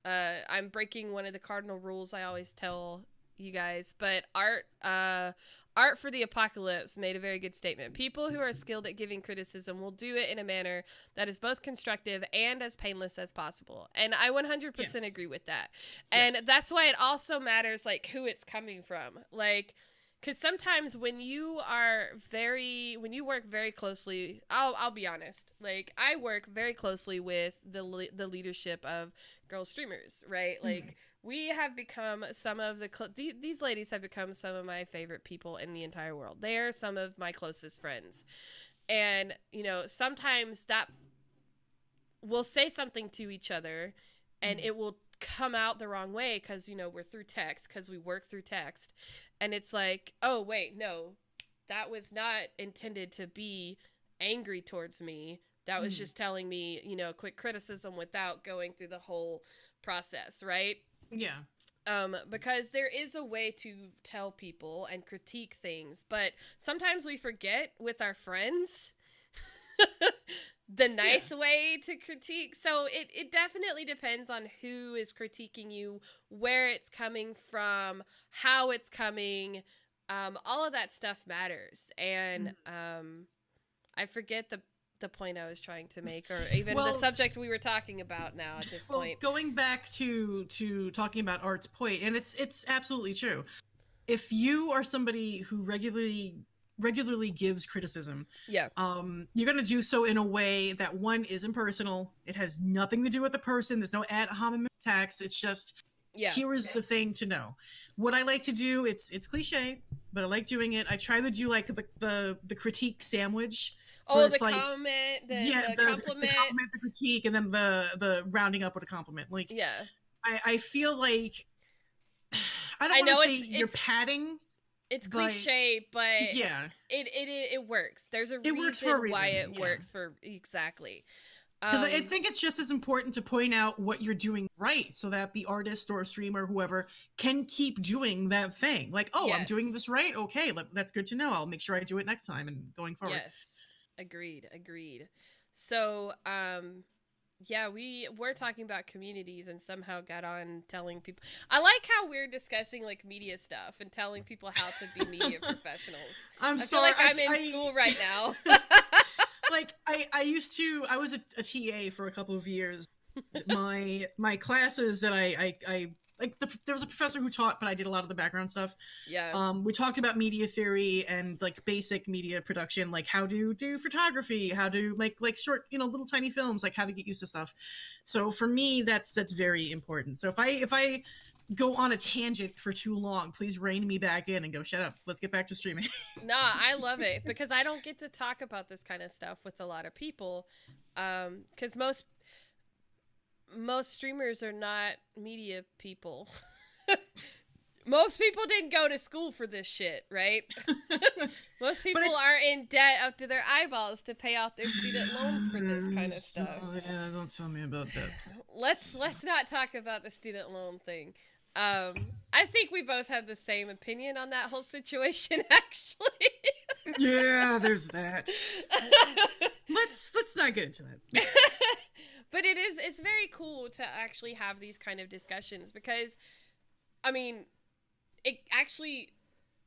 I'm breaking one of the cardinal rules I always tell you guys, but Art for the Apocalypse made a very good statement. People who are skilled at giving criticism will do it in a manner that is both constructive and as painless as possible. And I 100% agree with that. And that's why it also matters, like, who it's coming from. Like, because sometimes when you work very closely, I'll be honest, like, I work very closely with the leadership of Girlstreamers, right? Like, we have become these ladies have become some of my favorite people in the entire world. They are some of my closest friends. And, you know, sometimes that we'll say something to each other and it will come out the wrong way because, you know, we're through text, because we work through text. And it's like, oh, wait, no, that was not intended to be angry towards me. That was just telling me, you know, quick criticism without going through the whole process, right? Yeah. Because there is a way to tell people and critique things, but sometimes we forget with our friends the nice way to critique. So it definitely depends on who is critiquing you, where it's coming from, how it's coming. All of that stuff matters. And I forget the point I was trying to make, or even the subject we were talking about now at this point. Going back to talking about Art's point, and it's absolutely true. If you are somebody who regularly gives criticism, you're going to do so in a way that, one, isn't personal. It has nothing to do with the person. There's no ad hominem attacks. It's just, here is the thing to know. What I like to do, it's cliche, but I like doing it. I try to do like the critique sandwich. Oh, the like, comment, the compliment. The compliment, the critique, and then the rounding up with a compliment. Like, I feel like, I don't want to say you're padding. It's cliche, but it works. There's a reason why it works for exactly. Because I think it's just as important to point out what you're doing right, so that the artist or streamer, whoever, can keep doing that thing. Like, oh, I'm doing this right. Okay, that's good to know. I'll make sure I do it next time and going forward. Yes. Agreed. So, we're talking about communities and somehow got on telling people. I like how we're discussing like media stuff and telling people how to be media professionals. I feel like I'm in school right now. Like I was a TA for a couple of years. My classes that I there was a professor who taught, but I did a lot of the background stuff. Yeah. We talked about media theory and like basic media production, like how to do photography, how to make like short, little tiny films, like how to get used to stuff. So for me, that's very important. So if I go on a tangent for too long, please rein me back in and go, shut up. Let's get back to streaming. No, I love it because I don't get to talk about this kind of stuff with a lot of people. Because most streamers are not media people. Most people didn't go to school for this shit, right? Most people are in debt up to their eyeballs to pay off their student loans for this kind of stuff. Yeah, don't tell me about debt. Let's not talk about the student loan thing. I think we both have the same opinion on that whole situation, actually. Yeah, there's that. Let's not get into that. But it's very cool to actually have these kind of discussions because, I mean, it actually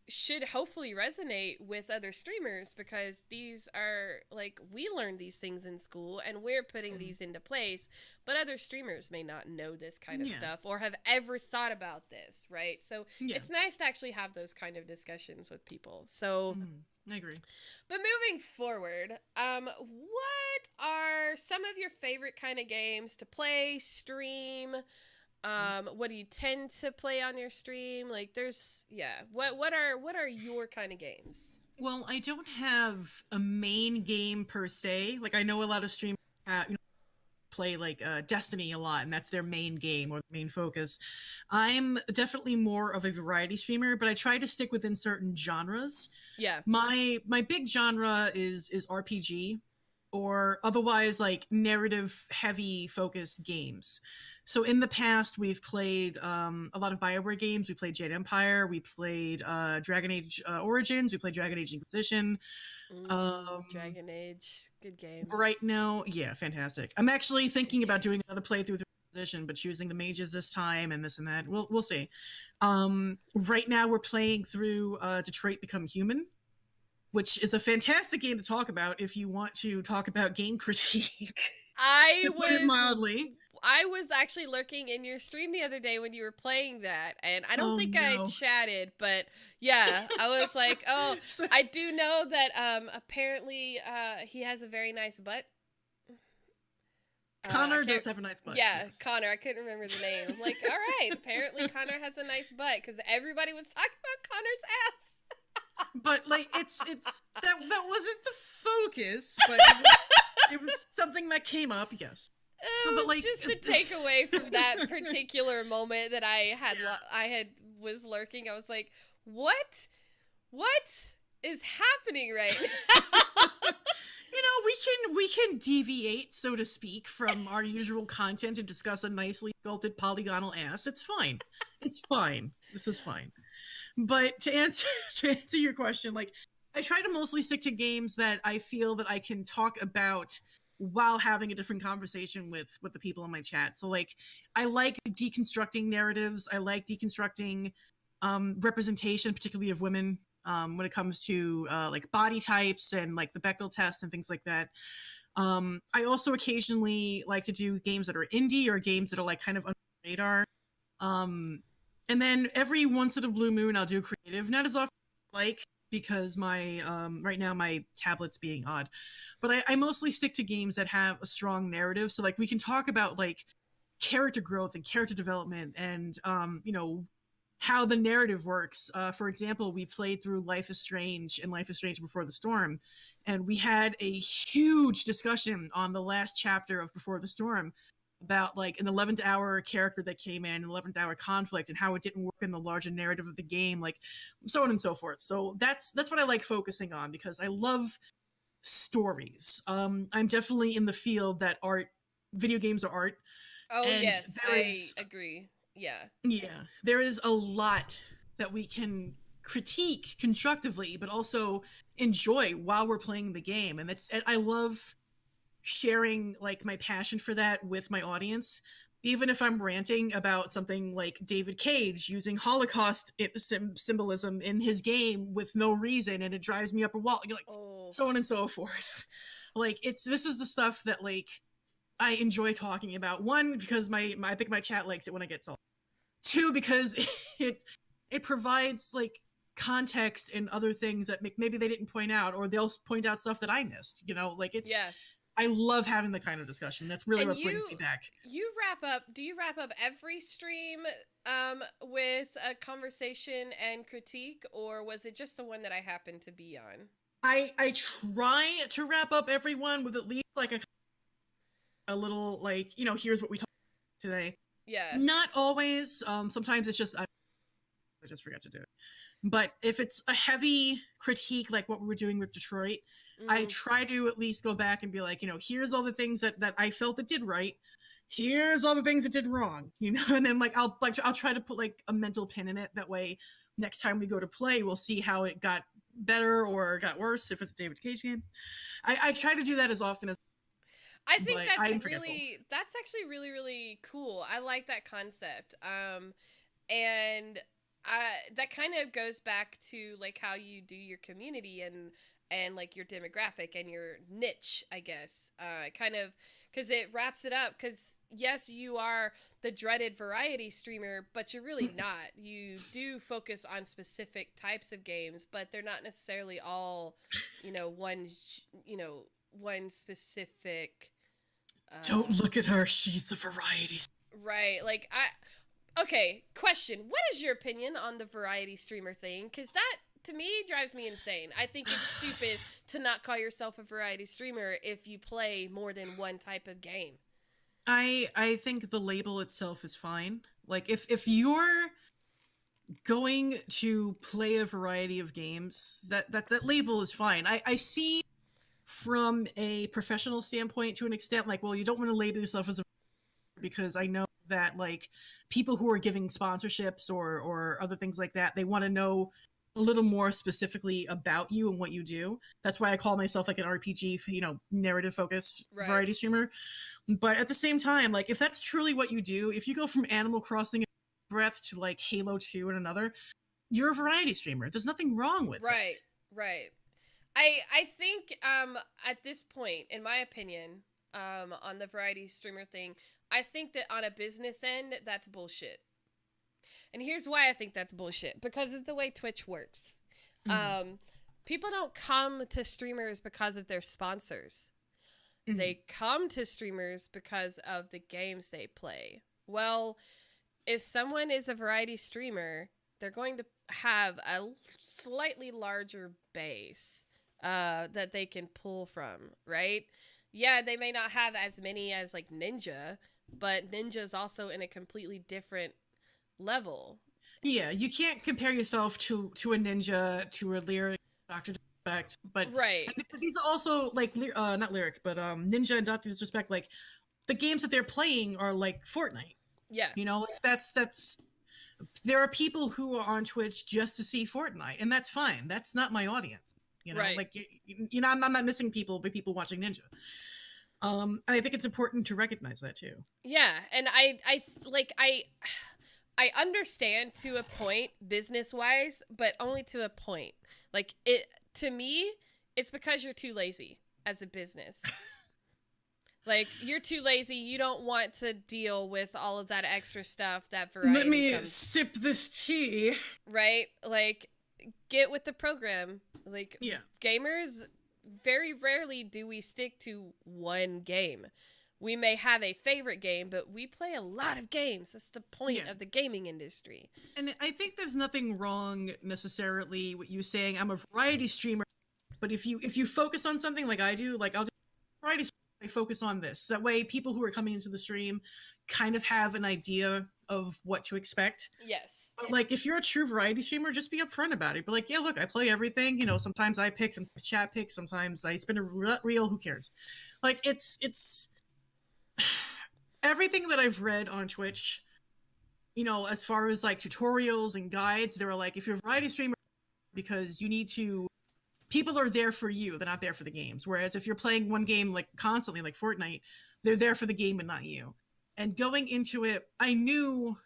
should hopefully resonate with other streamers, because these are like, we learned these things in school and we're putting Mm. these into place, but other streamers may not know this kind of Yeah. stuff or have ever thought about this, right? So Yeah. it's nice to actually have those kind of discussions with people. So I agree. but moving forward, what are some of your favorite kind of games to play, stream? What do you tend to play on your stream? Like, there's, yeah. What are your kind of games? Well, I don't have a main game per se. Like, I know a lot of streamers, play like Destiny a lot, and that's their main game or main focus. I'm definitely more of a variety streamer, but I try to stick within certain genres. Yeah. My big genre is RPG, or otherwise like narrative heavy focused games. So in the past, we've played a lot of BioWare games. We played Jade Empire. We played Dragon Age Origins. We played Dragon Age Inquisition. Dragon Age, good games. Right now, yeah, fantastic. I'm actually thinking about doing another playthrough through Inquisition, but choosing the mages this time and this and that. We'll see. Right now, we're playing through Detroit Become Human, which is a fantastic game to talk about if you want to talk about game critique. To put it mildly. I was actually lurking in your stream the other day when you were playing that, and I don't think I chatted, but yeah, I was like, oh, I do know that apparently he has a very nice butt. Connor does have a nice butt. Yeah, yes. Connor. I couldn't remember the name. I'm like, all right, apparently Connor has a nice butt, because everybody was talking about Connor's ass. But like, it's that wasn't the focus, but it was something that came up. Yes. But like, just to take away from that particular moment that I had, was lurking. I was like, what is happening right now? We can deviate, so to speak, from our usual content and discuss a nicely sculpted polygonal ass. It's fine. It's fine. This is fine. But to answer your question, like, I try to mostly stick to games that I feel that I can talk about while having a different conversation with the people in my chat. So like, I like deconstructing narratives. I like deconstructing representation, particularly of women, when it comes to like body types and like the Bechdel test and things like that. I also occasionally like to do games that are indie or games that are like kind of under the radar. And then every once in a blue moon, I'll do creative, not as often as I like, because my right now my tablet's being odd, but I mostly stick to games that have a strong narrative. So like, we can talk about like character growth and character development and how the narrative works. For example, we played through Life is Strange and Life is Strange Before the Storm, and we had a huge discussion on the last chapter of Before the Storm about like an 11th hour character that came in, an 11th hour conflict, and how it didn't work in the larger narrative of the game, like so on and so forth. So that's what I like focusing on, because I love stories. I'm definitely in the field that video games are art. Oh, and yes, I agree. Yeah, there is a lot that we can critique constructively, but also enjoy while we're playing the game. And I love sharing like my passion for that with my audience, even if I'm ranting about something like David Cage using Holocaust symbolism in his game with no reason, and it drives me up a wall. You're like, so on and so forth. Like, this is the stuff that like I enjoy talking about. One, because I think my chat likes it when I get salty. Two, because it provides like context and other things that maybe they didn't point out, or they'll point out stuff that I missed. Like it's. Yeah. I love having the kind of discussion. That's really what brings me back. Do you wrap up every stream with a conversation and critique, or was it just the one that I happened to be on? I try to wrap up everyone with at least like a little like, here's what we talked about today. Yeah. Not always. Sometimes it's just I just forgot to do it. But if it's a heavy critique like what we were doing with Detroit, I try to at least go back and be like, here's all the things that I felt it did right. Here's all the things it did wrong, and then like I'll try to put like a mental pin in it. That way, next time we go to play, we'll see how it got better or got worse if it's a David Cage game. I try to do that as often as I think that's actually really, really cool. I like that concept. And that kind of goes back to like how you do your community and like your demographic and your niche, I guess. Kind of because it wraps it up. Because yes, you are the dreaded variety streamer, but you're really not. You do focus on specific types of games, but they're not necessarily all, one specific. Don't look at her. She's the variety. Right. Like Okay, question. What is your opinion on the variety streamer thing? Because that, to me, drives me insane. I think it's stupid to not call yourself a variety streamer if you play more than one type of game. I think the label itself is fine. Like, if you're going to play a variety of games, that label is fine. I see from a professional standpoint to an extent, like, well, you don't want to label yourself as a, because I know that like people who are giving sponsorships or other things like that, they want to know a little more specifically about you and what you do. That's why I call myself like an RPG, narrative focused variety streamer. But at the same time, like if that's truly what you do, if you go from Animal Crossing breath to like Halo 2 and another, you're a variety streamer. There's nothing wrong with it. Right. I think at this point, in my opinion, on the variety streamer thing, I think that on a business end, that's bullshit. And here's why I think that's bullshit. Because of the way Twitch works. People don't come to streamers because of their sponsors. They come to streamers because of the games they play. Well, if someone is a variety streamer, they're going to have a slightly larger base that they can pull from, right? Yeah, they may not have as many as like Ninja, but Ninja's also in a completely different level. Yeah, you can't compare yourself to a Ninja, to a Lyric, Dr. Disrespect, but these are also like not Lyric, but Ninja and Dr. Disrespect, like the games that they're playing are like Fortnite. Yeah. Like that's there are people who are on Twitch just to see Fortnite, and that's fine. That's not my audience. Like I'm not missing people, but people watching Ninja. And I think it's important to recognize that too. Yeah, and I understand to a point business wise, but only to a point. Like to me, it's because you're too lazy as a business. Like you're too lazy. You don't want to deal with all of that extra stuff that variety. Let me sip this tea. Right? Like get with the program. Like gamers, very rarely do we stick to one game. We may have a favorite game, but we play a lot of games. That's the point of the gaming industry. And I think there's nothing wrong necessarily with you saying I'm a variety streamer, but if you focus on something like I do, like I'll do variety streamer, I focus on this. That way people who are coming into the stream kind of have an idea of what to expect. Yes. But like if you're a true variety streamer, just be upfront about it. But like, yeah, look, I play everything. Sometimes I pick, sometimes chat picks, sometimes I spin a reel. Who cares? Like it's everything that I've read on Twitch, as far as like tutorials and guides, they were like, if you're a variety streamer, because you need to, people are there for you, they're not there for the games. Whereas if you're playing one game like constantly, like Fortnite, they're there for the game and not you. And going into it, I knew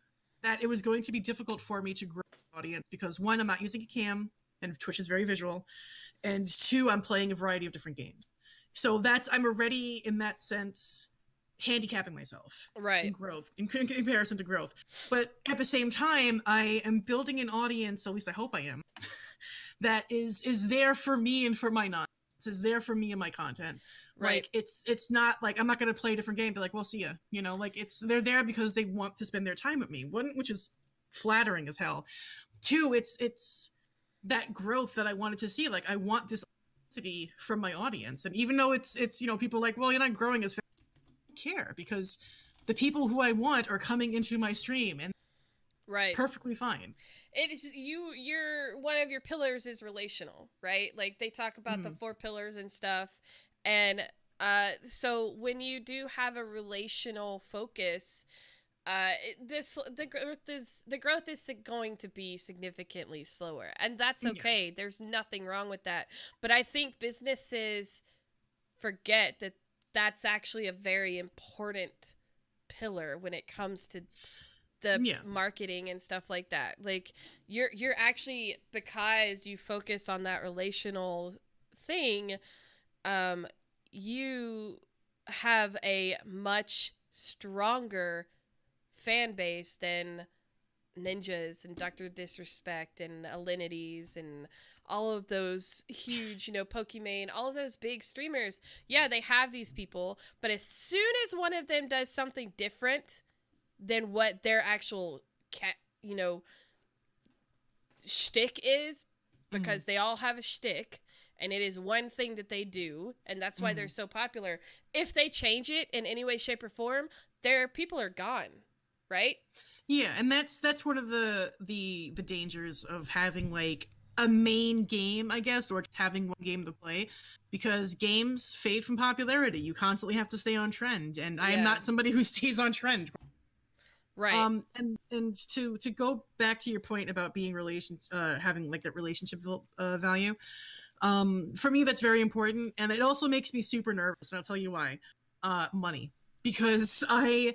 that it was going to be difficult for me to grow an audience because one, I'm not using a cam, and Twitch is very visual, and two, I'm playing a variety of different games. So I'm already in that sense handicapping myself in growth, in comparison to growth. But at the same time, I am building an audience, at least I hope I am, that is there for me and for my nonsense, is there for me and my content. Like it's not like I'm not going to play a different game, but like, well, see ya. Like they're there because they want to spend their time with me. One, which is flattering as hell. Two, it's that growth that I wanted to see. Like I want this authenticity from my audience. And even though it's people like, well, you're not growing as fast, I don't care, because the people who I want are coming into my stream and perfectly fine. It is you're one of your pillars is relational, right? Like they talk about the 4 pillars and stuff. And so when you do have a relational focus, the growth is going to be significantly slower, and that's okay. There's nothing wrong with that. But I think businesses forget that that's actually a very important pillar when it comes to the Yeah. marketing and stuff like that. Like you're actually, because you focus on that relational thing, you have a much stronger fan base than Ninjas and Dr. Disrespect and Alinities and all of those huge, Pokimane, all of those big streamers. Yeah, they have these people, but as soon as one of them does something different than what their actual shtick is, because they all have a shtick, and it is one thing that they do, and that's why they're so popular. If they change it in any way, shape, or form, their people are gone, right? Yeah, and that's one of the dangers of having like a main game, I guess, or having one game to play, because games fade from popularity. You constantly have to stay on trend, and I am not somebody who stays on trend. Right. And to go back to your point about being having like that relationship value, for me that's very important, and it also makes me super nervous, and I'll tell you why. Money, because I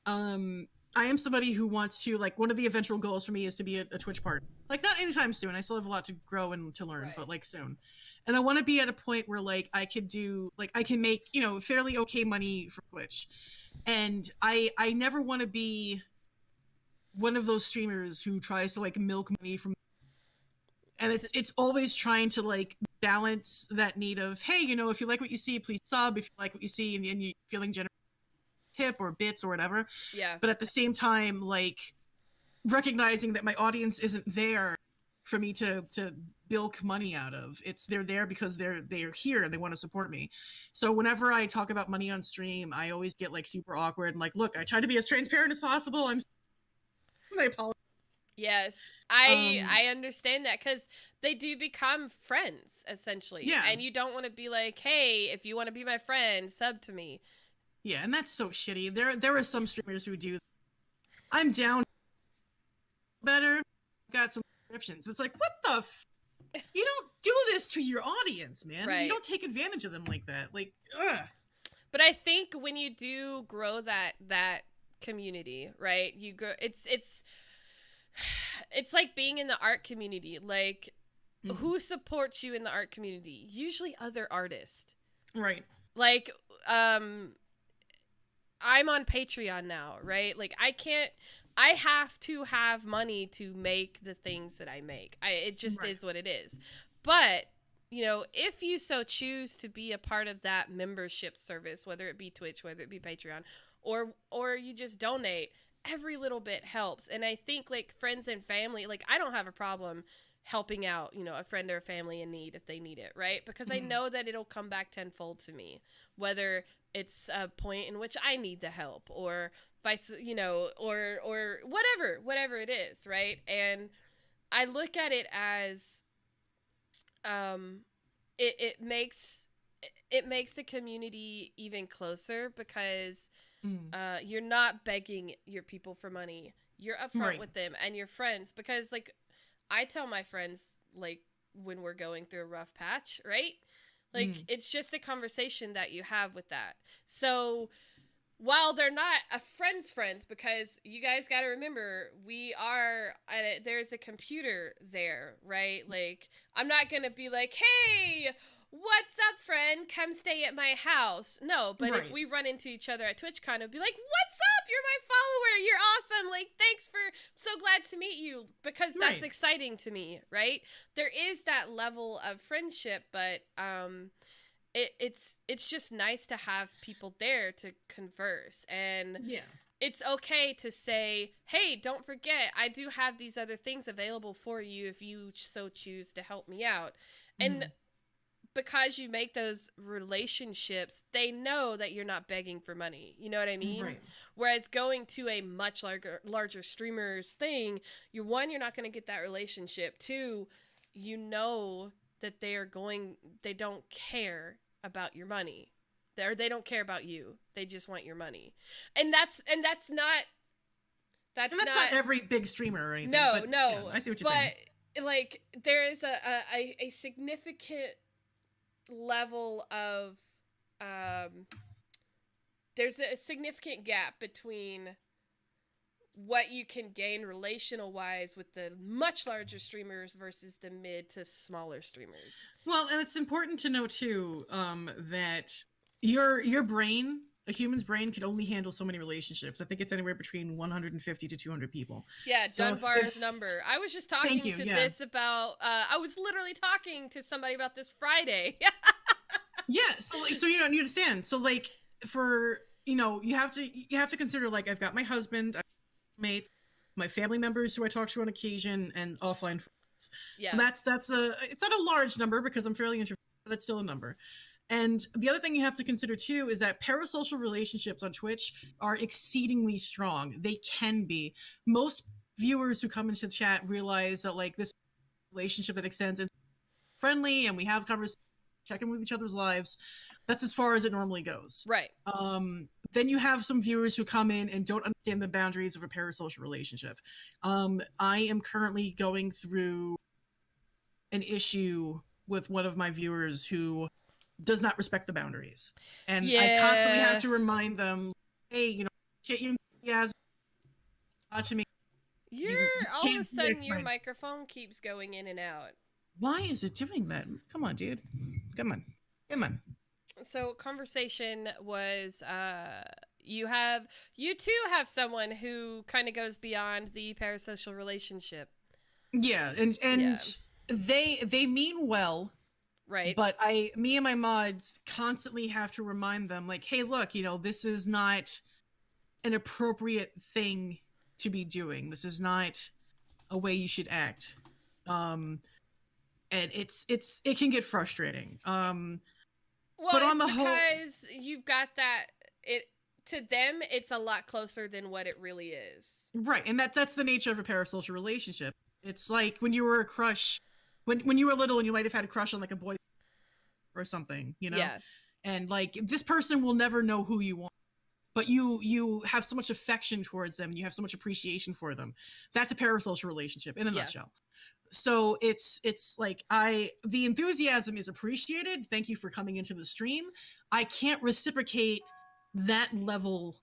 am somebody who wants to, like, one of the eventual goals for me is to be a Twitch partner. Like, not anytime soon. I still have a lot to grow and to learn, but like soon. And I want to be at a point where like I can make, fairly okay money from Twitch. And I never want to be one of those streamers who tries to like milk money from, and it's always trying to like balance that need of, hey, if you like what you see, please sub. If you like what you see and you're feeling generous, tip or bits or whatever. Yeah. But at the same time, like, recognizing that my audience isn't there for me to bilk money out of. They're there because they're here and they want to support me. So whenever I talk about money on stream, I always get like super awkward and like, look, I try to be as transparent as possible. I apologize. Yes, I understand that, because they do become friends essentially. Yeah. And you don't want to be like, hey, if you want to be my friend, sub to me. Yeah, and that's so shitty. There are some streamers who do. I'm down better. Got some subscriptions. It's like, what the you don't do this to your audience, man. Right. You don't take advantage of them like that. Like, ugh. But I think when you do grow that community, right? You grow. It's like being in the art community. Like, who supports you in the art community? Usually other artists. Right. Like, I'm on Patreon now, right? Like, I have to have money to make the things that I make. It just is what it is. But, if you so choose to be a part of that membership service, whether it be Twitch, whether it be Patreon, or you just donate, every little bit helps. And I think, like, friends and family, like, I don't have a problem helping out, a friend or a family in need if they need it, right? Because I know that it'll come back tenfold to me, whether it's a point in which I need the help, or vice, or whatever it is, right? And I look at it as, it makes the community even closer, because you're not begging your people for money. You're upfront with them and your friends, because, like, I tell my friends, like, when we're going through a rough patch, right? Like, it's just a conversation that you have with that. So while they're not a friend's friends, because you guys got to remember, there's a computer there, right? Like, I'm not going to be like, hey, what's up, friend? Come stay at my house. No, but if we run into each other at TwitchCon, it'd be like, what's up? You're my follower. You're awesome. Like, thanks so glad to meet you, because that's exciting to me, right? There is that level of friendship, but it's just nice to have people there to converse. And it's okay to say, hey, don't forget, I do have these other things available for you if you so choose to help me out. And because you make those relationships, they know that you're not begging for money. You know what I mean? Right. Whereas going to a much larger streamers thing, you're not going to get that relationship. Two, that they don't care about your money. They don't care about you. They just want your money. And that's not every big streamer or anything. No, but, no. I see what you're saying. But, like, there is a significant level of there's a significant gap between what you can gain relational wise with the much larger streamers versus the mid to smaller streamers. Well, and it's important to know too, that your brain, a human's brain, can only handle so many relationships. I think it's anywhere between 150 to 200 people. Yeah, So Dunbar's number. I was just talking this about. I was literally talking to somebody about this Friday. Yeah, so you understand. So like for you have to consider, like, I've got my husband, mates, my family members who I talk to on occasion, and offline friends. Yeah. So that's it's not a large number because I'm fairly introverted, but that's still a number. And the other thing you have to consider too is that parasocial relationships on Twitch are exceedingly strong. They can be. Most viewers who come into chat realize that, like, this relationship that extends into friendly, and we have conversations, check in with each other's lives. That's as far as it normally goes. Right. Then you have some viewers who come in and don't understand the boundaries of a parasocial relationship. I am currently going through an issue with one of my viewers who does not respect the boundaries. And I constantly have to remind them, hey, shit, you enthusiasm to me. You all of a sudden your microphone keeps going in and out. Why is it doing that? Come on, dude. Come on. So conversation was you two have someone who kind of goes beyond the parasocial relationship. Yeah, and yeah. They mean well. Right. But me and my mods constantly have to remind them, like, hey, look, this is not an appropriate thing to be doing. This is not a way you should act. And it can get frustrating. Well, but on the because you've got that, to them it's a lot closer than what it really is. Right, and that's the nature of a parasocial relationship. It's like when you were a crush, when you were little and you might have had a crush on, like, a boy or something, Yeah. And, like, this person will never know who you are, but you have so much affection towards them, you have so much appreciation for them. That's a parasocial relationship in a nutshell. So it's like, the enthusiasm is appreciated. Thank you for coming into the stream. I can't reciprocate that level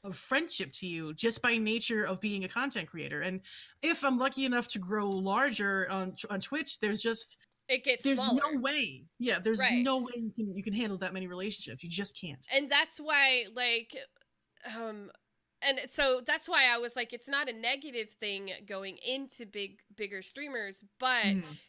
of friendship to you just by nature of being a content creator. And if I'm lucky enough to grow larger on Twitch, there's smaller. No way. Yeah, there's no way you can handle that many relationships. You just can't. And that's why, like, and so that's why I was like, it's not a negative thing going into bigger streamers, but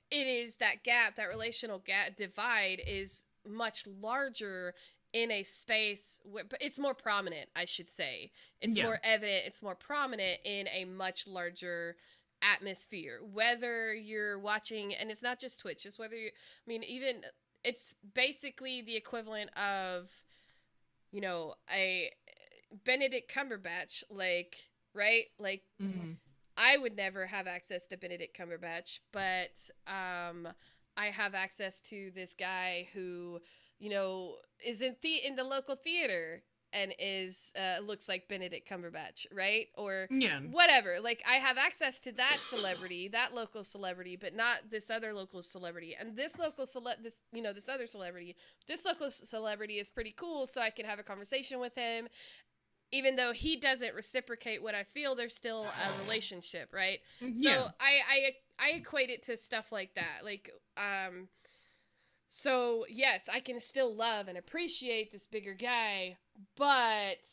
it is that gap, that relational gap divide is much larger in a space where, but it's more prominent, I should say. It's more evident, it's more prominent in a much larger atmosphere. Whether you're watching, and it's not just Twitch, it's whether even it's basically the equivalent of, a Benedict Cumberbatch, like, right? Like, I would never have access to Benedict Cumberbatch, but I have access to this guy who, is in the local theater and is looks like Benedict Cumberbatch, right? Or whatever. Like, I have access to that celebrity, that local celebrity, but not this other local celebrity. And this local this other celebrity, this local celebrity is pretty cool, so I can have a conversation with him. Even though he doesn't reciprocate what I feel, there's still a relationship, right? So I equate it to stuff like that. Like, so yes, I can still love and appreciate this bigger guy, but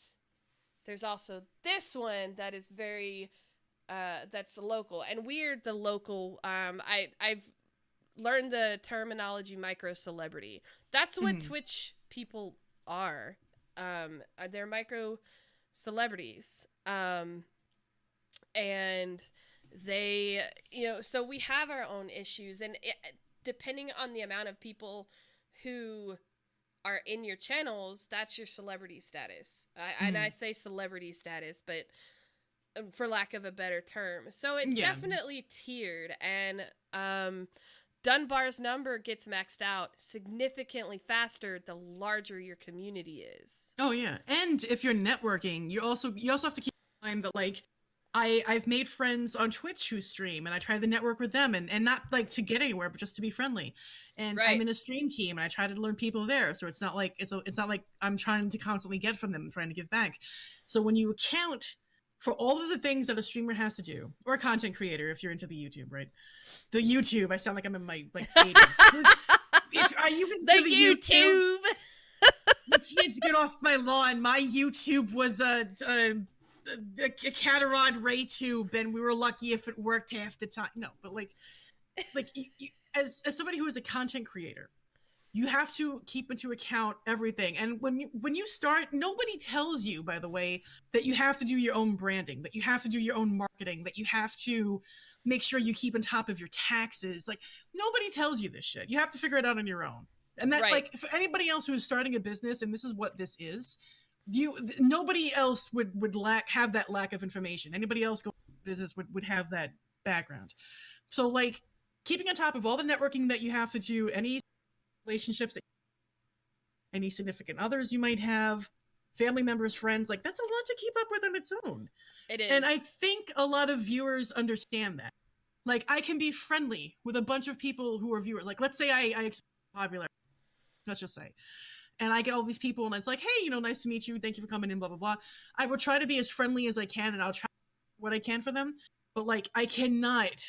there's also this one that is very, that's local. And weird, the local, I've learned the terminology micro celebrity. That's what Twitch people are. They're micro celebrities, and they, so we have our own issues, and depending on the amount of people who are in your channels, that's your celebrity status. And I say celebrity status, but for lack of a better term, so it's definitely tiered, and Dunbar's number gets maxed out significantly faster the larger your community is. Oh yeah, and if you're networking, you also have to keep in mind that, like, I've made friends on Twitch who stream, and I try to network with them, and not like to get anywhere, but just to be friendly. And I'm in a stream team, and I try to learn people there. So it's not like I'm trying to constantly get from them, I'm trying to give back. So when you account for all of the things that a streamer has to do, or a content creator, if you're into the YouTube, right? The YouTube, I sound like I'm in my 80s. Are you into the YouTube? You kids, get off my lawn. My YouTube was a Catarod Ray tube, and we were lucky if it worked half the time. No, but as somebody who is a content creator, you have to keep into account everything. And when you start, nobody tells you, by the way, that you have to do your own branding, that you have to do your own marketing, that you have to make sure you keep on top of your taxes. Like, nobody tells you this shit. You have to figure it out on your own. And that, like, for anybody else who is starting a business, and this is what this is, nobody else would have that lack of information. Anybody else going into business would have that background. So, like, keeping on top of all the networking that you have to do, any relationships, any significant others you might have, family members, friends, like, that's a lot to keep up with on its own. It is. And I think a lot of viewers understand that. Like, I can be friendly with a bunch of people who are viewers. Like, let's say I expect popular, let's just say, and I get all these people, and it's like, hey, nice to meet you, thank you for coming in, blah blah blah. I will try to be as friendly as I can, and I'll try what I can for them, but, like, I cannot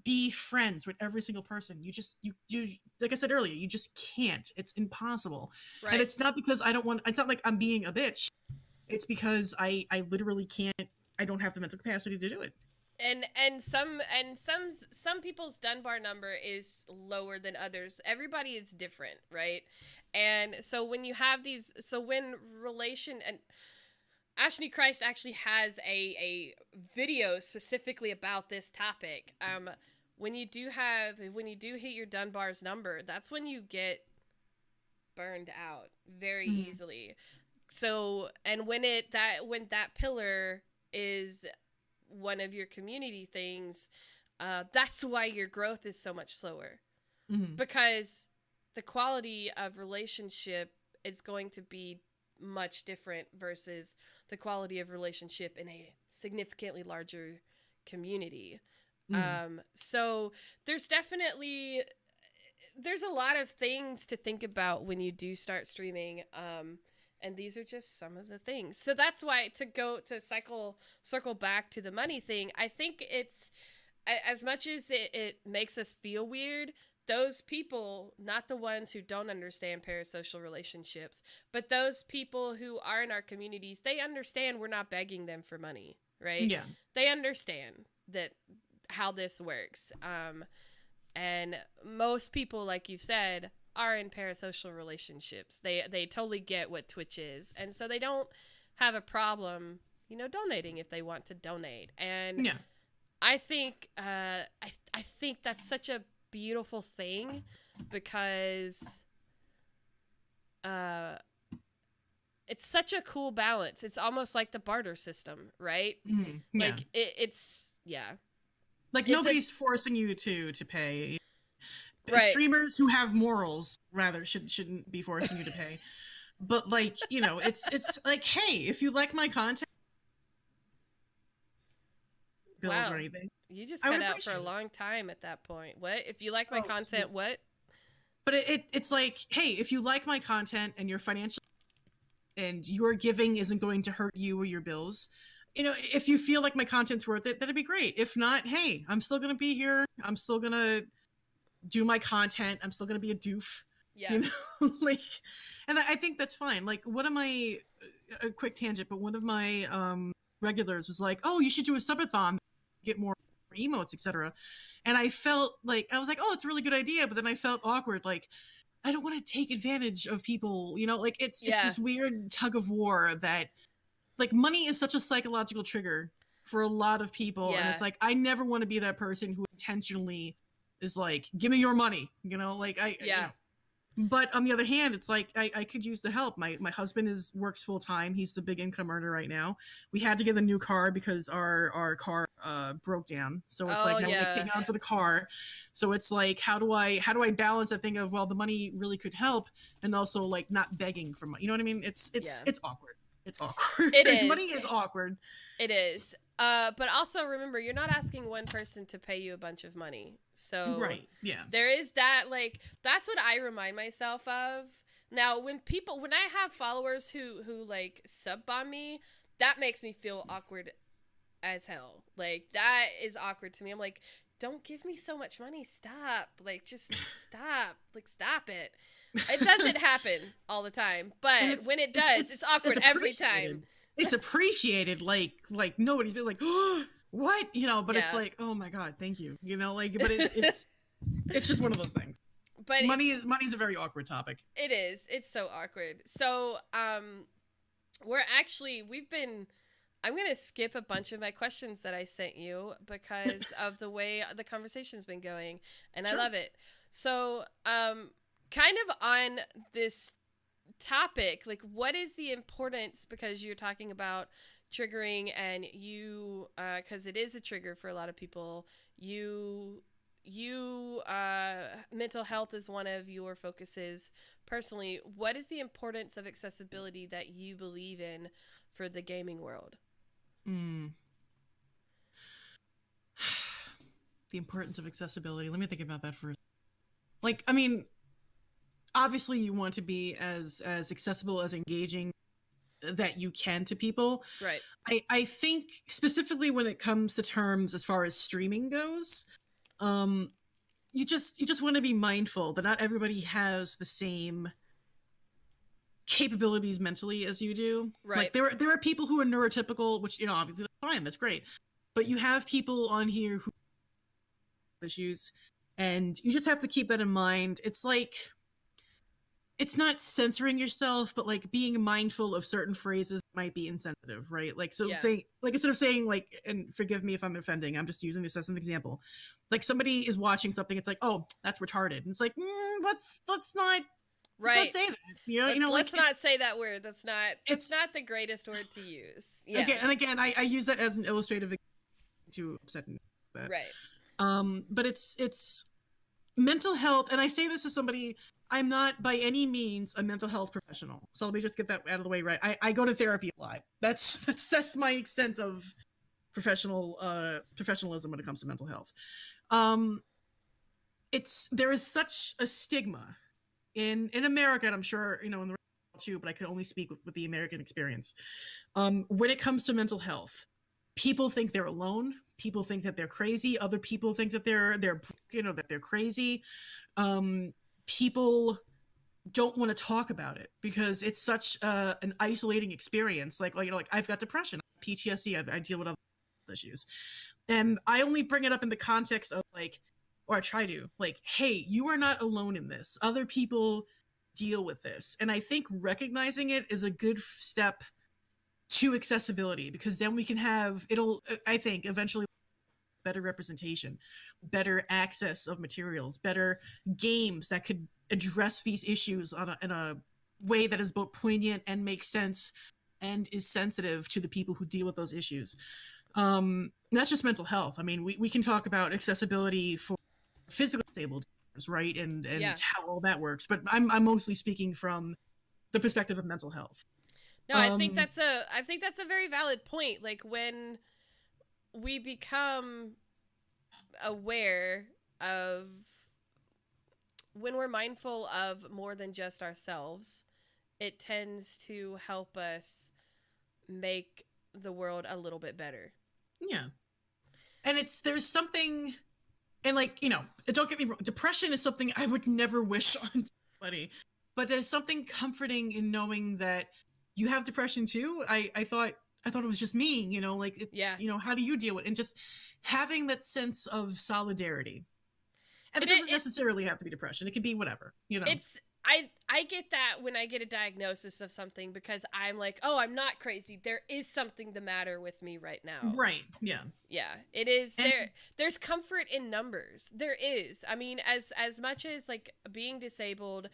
be friends with every single person. You like I said earlier, you just can't. It's impossible. Right. And it's not because it's not like I'm being a bitch. It's because I literally can't. I don't have the mental capacity to do it. And some people's Dunbar number is lower than others. Everybody is different, right? And so when you have these, when and Ashley Christ actually has a video specifically about this topic. When you do hit your Dunbar's number, that's when you get burned out very easily. So, and when that pillar is one of your community things, that's why your growth is so much slower, because the quality of relationship is going to be much different versus the quality of relationship in a significantly larger community. So there's a lot of things to think about when you do start streaming. And these are just some of the things. So that's why, to circle back to the money thing, I think it's, as much as it makes us feel weird, those people, not the ones who don't understand parasocial relationships, but those people who are in our communities, they understand we're not begging them for money, right? Yeah. They understand how this works. And most people, like you said, are in parasocial relationships. They totally get what Twitch is, and so they don't have a problem, donating if they want to donate. And I think I think that's such a beautiful thing, because it's such a cool balance. It's almost like the barter system, right? Like it's like, nobody's forcing you to pay. Right. Streamers who have morals rather shouldn't be forcing you to pay. But, like, it's like, hey, if you like my content, bills or anything, you just cut out for a long time at that point. What if you like my content? Geez. What? But it's like, hey, if you like my content and your financial and your giving isn't going to hurt you or your bills, if you feel like my content's worth it, that'd be great. If not, hey, I'm still gonna be here. I'm still gonna do my content. I'm still gonna be a doof. Yeah. Like, and I think that's fine. Like, a quick tangent, but one of my regulars was like, oh, you should do a subathon, get more emotes, etc. And I felt like, I was like, oh, it's a really good idea, but then I felt awkward, like, I don't want to take advantage of people, like, it's this weird tug of war that, like, money is such a psychological trigger for a lot of people. And it's like, I never want to be that person who intentionally is like, give me your money, like, but on the other hand, it's like, I could use the help. My husband works full time. He's the big income earner right now. We had to get a new car because our car broke down. So it's like, now we're paying onto the car. So it's like, how do I balance that thing of, well, the money really could help, and also, like, not begging for money. You know what I mean? It's awkward. It's awkward. It is. Money is awkward. It is. But also remember, you're not asking one person to pay you a bunch of money. So there is that, like, that's what I remind myself of. Now, when I have followers who like sub on me, that makes me feel awkward as hell. Like, that is awkward to me. I'm like, don't give me so much money. Stop. Like, just stop. Like, stop it. It doesn't happen all the time, but when it does, it's awkward every time. It's appreciated. Like nobody's been like, oh, what? You know, but it's like, oh my God, thank you. You know, like, but it's just one of those things. But money's a very awkward topic. It is. It's so awkward. So, I'm going to skip a bunch of my questions that I sent you because of the way the conversation's been going, and sure. I love it. So, kind of on this topic, like, what is the importance, because you're talking about triggering, and you, because it is a trigger for a lot of people, mental health is one of your focuses personally. What is the importance of accessibility that you believe in for the gaming world? The importance of accessibility. Let me think about that first. Like, I mean, obviously you want to be as accessible, as engaging that you can to people. Right. I think specifically when it comes to terms as far as streaming goes, you just want to be mindful that not everybody has the same capabilities mentally as you do. Right. Like there are people who are neurotypical, which, you know, obviously that's fine, that's great. But you have people on here who have issues, and you just have to keep that in mind. It's like, it's not censoring yourself, but like being mindful of certain phrases might be insensitive, right? Like, so say, like, instead of saying like, and forgive me if I'm offending, I'm just using this as an example. Like, somebody is watching something, it's like, oh, that's retarded. And it's like, let's not say that. You know, let's not say that word. It's not the greatest word to use. Yeah. Again, I use that as an illustrative to upset that. Right. But it's mental health, and I say this as somebody, I'm not by any means a mental health professional. So let me just get that out of the way, right? I go to therapy a lot. That's my extent of professionalism when it comes to mental health. There is such a stigma in America, and I'm sure, you know, in the world too, but I can only speak with the American experience. When it comes to mental health, people think they're alone. People think that they're crazy. Other people think that they're that they're crazy. People don't want to talk about it because it's such an isolating experience. Like, you know, like, I've got depression, PTSD, I deal with other issues. And I only bring it up in the context of like, or I try to, like, hey, you are not alone in this. Other people deal with this. And I think recognizing it is a good step to accessibility, because then we can have, I think, eventually better representation, better access of materials, better games that could address these issues in a way that is both poignant and makes sense and is sensitive to the people who deal with those issues. That's just mental health. I mean, we can talk about accessibility for physically disabled gamers, right? And how all that works. But I'm mostly speaking from the perspective of mental health. No, I think that's a very valid point. Like, when we become aware of, when we're mindful of more than just ourselves, it tends to help us make the world a little bit better. Yeah. And there's something, and like, you know, don't get me wrong, depression is something I would never wish on somebody, but there's something comforting in knowing that you have depression too. I thought it was just me, you know, like, it's, you know, how do you deal with it? And just having that sense of solidarity. And it doesn't necessarily have to be depression. It could be whatever, you know. I get that when I get a diagnosis of something, because I'm like, oh, I'm not crazy. There is something the matter with me right now. Right. Yeah. Yeah. It is. There's comfort in numbers. There is. I mean, as much as like being disabled,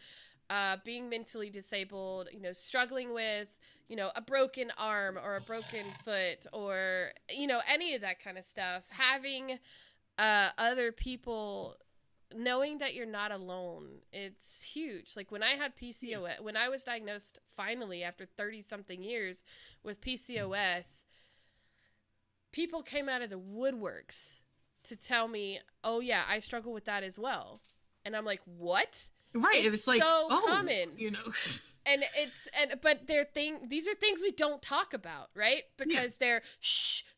being mentally disabled, you know, struggling with, you know, a broken arm or a broken foot, or, you know, any of that kind of stuff, having other people, knowing that you're not alone, it's huge. Like, when I had PCOS, when I was diagnosed finally after 30 something years with PCOS, people came out of the woodworks to tell me, oh yeah, I struggle with that as well. And I'm like, what? Right. And it's like, so oh, common. you know. But these are things we don't talk about, right? Because they're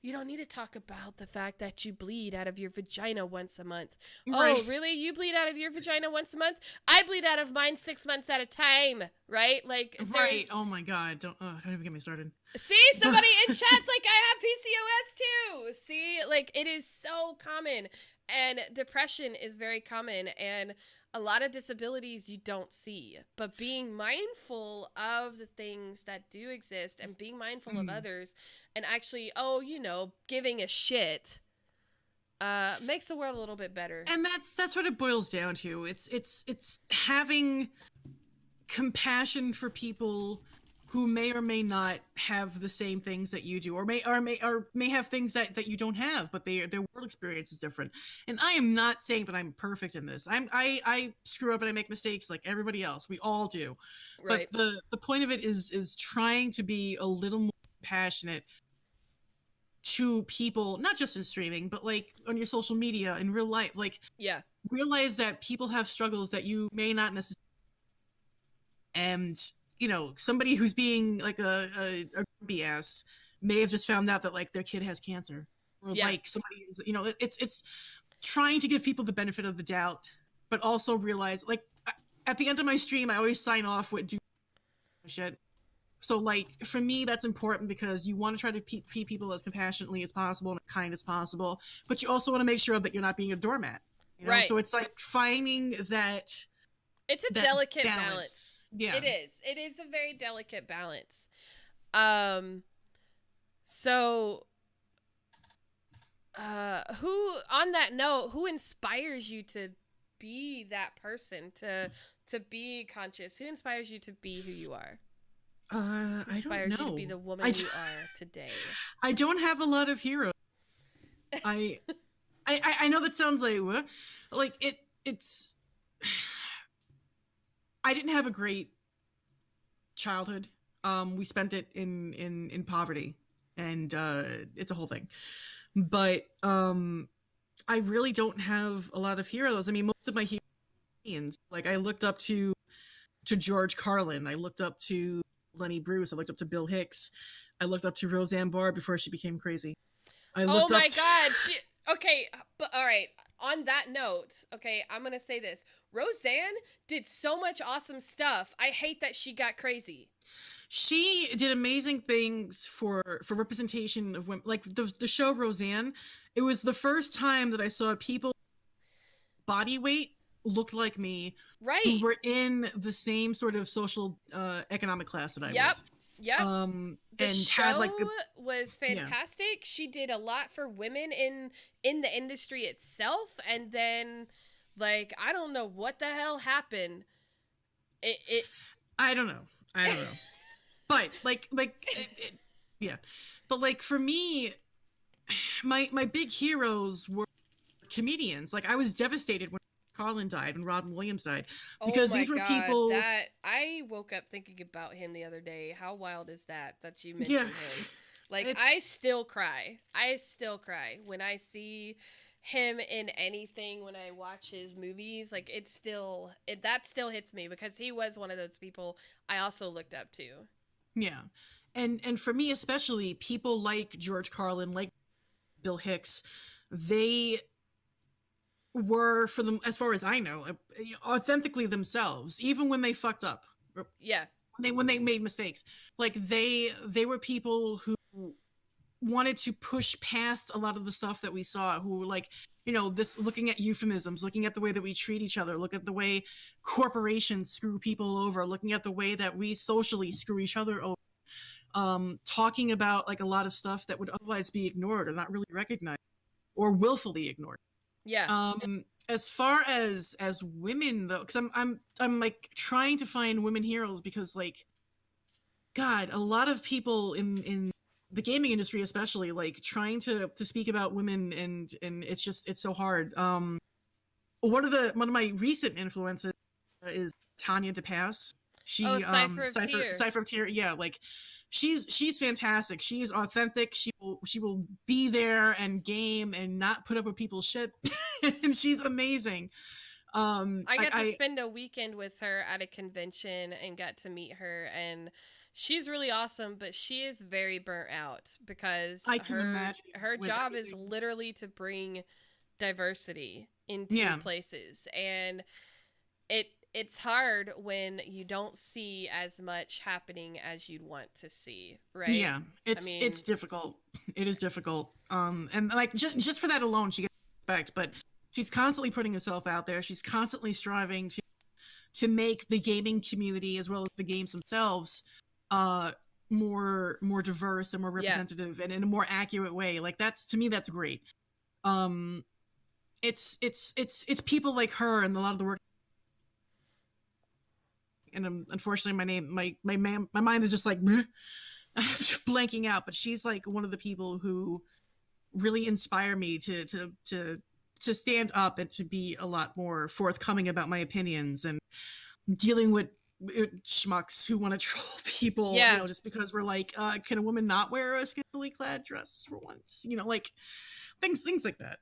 you don't need to talk about the fact that you bleed out of your vagina once a month. Right. Oh, really? You bleed out of your vagina once a month? I bleed out of mine 6 months at a time, right? Like Right. Oh my God. Don't even get me started. See, somebody in chat's like, I have PCOS too. See, like it is so common, and depression is very common, and a lot of disabilities you don't see. But being mindful of the things that do exist and being mindful of others, and actually, giving a shit, makes the world a little bit better. And that's what it boils down to. It's having compassion for people who may or may not have the same things that you do, or may have things that you don't have, but their world experience is different. And I am not saying that I'm perfect in this. I screw up and I make mistakes like everybody else. We all do. Right. But the point of it is trying to be a little more passionate to people, not just in streaming, but like on your social media in real life. Like, realize that people have struggles that you may not necessarily. And somebody who's being like a BS may have just found out that like their kid has cancer, or like somebody is, it's trying to give people the benefit of the doubt, but also realize, like, at the end of my stream, I always sign off with do shit. So like for me, that's important because you want to try to treat people as compassionately as possible and kind as possible, but you also want to make sure that you're not being a doormat. Right. So it's like finding that. It's a delicate balance. Yeah. It is. It is a very delicate balance. So who, on that note, who inspires you to be that person, to be conscious? Who inspires you to be who you are? I inspires don't know. you to be the woman you are today? I don't have a lot of heroes. I know that sounds like what? Like it's I didn't have a great childhood. We spent it in poverty, and it's a whole thing. But I really don't have a lot of heroes. I mean, most of my heroes, like I looked up to George Carlin. I looked up to Lenny Bruce. I looked up to Bill Hicks. I looked up to Roseanne Barr before she became crazy. Oh my God! Okay, but all right. On that note, okay, I'm gonna say this. Roseanne did so much awesome stuff. I hate that she got crazy. She did amazing things for representation of women. Like the show Roseanne, it was the first time that I saw people body weight looked like me, right? Who were in the same sort of social economic class that I was. Yep. The and show had like was fantastic. Yeah. She did a lot for women in the industry itself, and then like I don't know what the hell happened. I don't know. But yeah. But like for me, my big heroes were comedians. Like I was devastated when Carlin died, when Robin Williams died, because these were people that I woke up thinking about him the other day. How wild is that you mentioned him? Like I still cry. When I see him in anything, when I watch his movies. Like that still hits me because he was one of those people I also looked up to. Yeah. And for me especially, people like George Carlin, like Bill Hicks, they were, for them, as far as I know, authentically themselves, even when they fucked up. Yeah. When they made mistakes. Like they were people who wanted to push past a lot of the stuff that we saw, who were like, this, looking at euphemisms, looking at the way that we treat each other, look at the way corporations screw people over, looking at the way that we socially screw each other over, talking about like a lot of stuff that would otherwise be ignored or not really recognized or willfully ignored. Yeah. As far as women though, because I'm like trying to find women heroes, because like, God, a lot of people in the gaming industry, especially, like trying to speak about women, and it's so hard. One of my recent influences is Tanya DePass. She Cypher of Tear. Yeah, like she's fantastic. She is authentic. She will be there and game and not put up with people's shit. And she's amazing. I got to spend a weekend with her at a convention and got to meet her, and she's really awesome, but she is very burnt out because I can imagine her with job is everything. literally to bring diversity into Yeah, places, and it's hard when you don't see as much happening as you'd want to see, right? yeah, I it's mean, difficult. It is difficult. And like just for that alone, she gets respect. But she's constantly putting herself out there. She's constantly striving to make the gaming community as well as the games themselves uh more diverse and more yeah, representative and in a more accurate way. Like that's to me that's great. Um it's people like her and a lot of the work, and unfortunately my mind is just like blanking out, but she's like one of the people who really inspire me to stand up and to be a lot more forthcoming about my opinions and dealing with schmucks who want to troll people, yeah. just because we're like, can a woman not wear a scantily clad dress for once? Like things like that.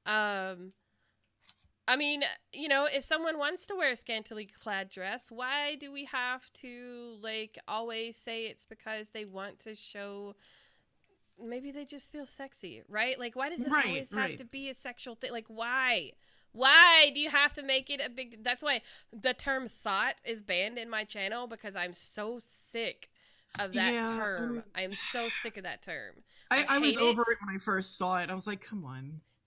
Um, I mean, if someone wants to wear a scantily clad dress, why do we have to like always say it's because they want to show? Maybe they just feel sexy, right? Like, why does it Right, always have right. to be a sexual thing? Like, why? Why do you have to make it a big? That's why the term "thought" is banned in my channel, because I'm so sick of that Yeah, term. I'm so sick of that term. I I was hate over it. it when I first saw it. I was like, come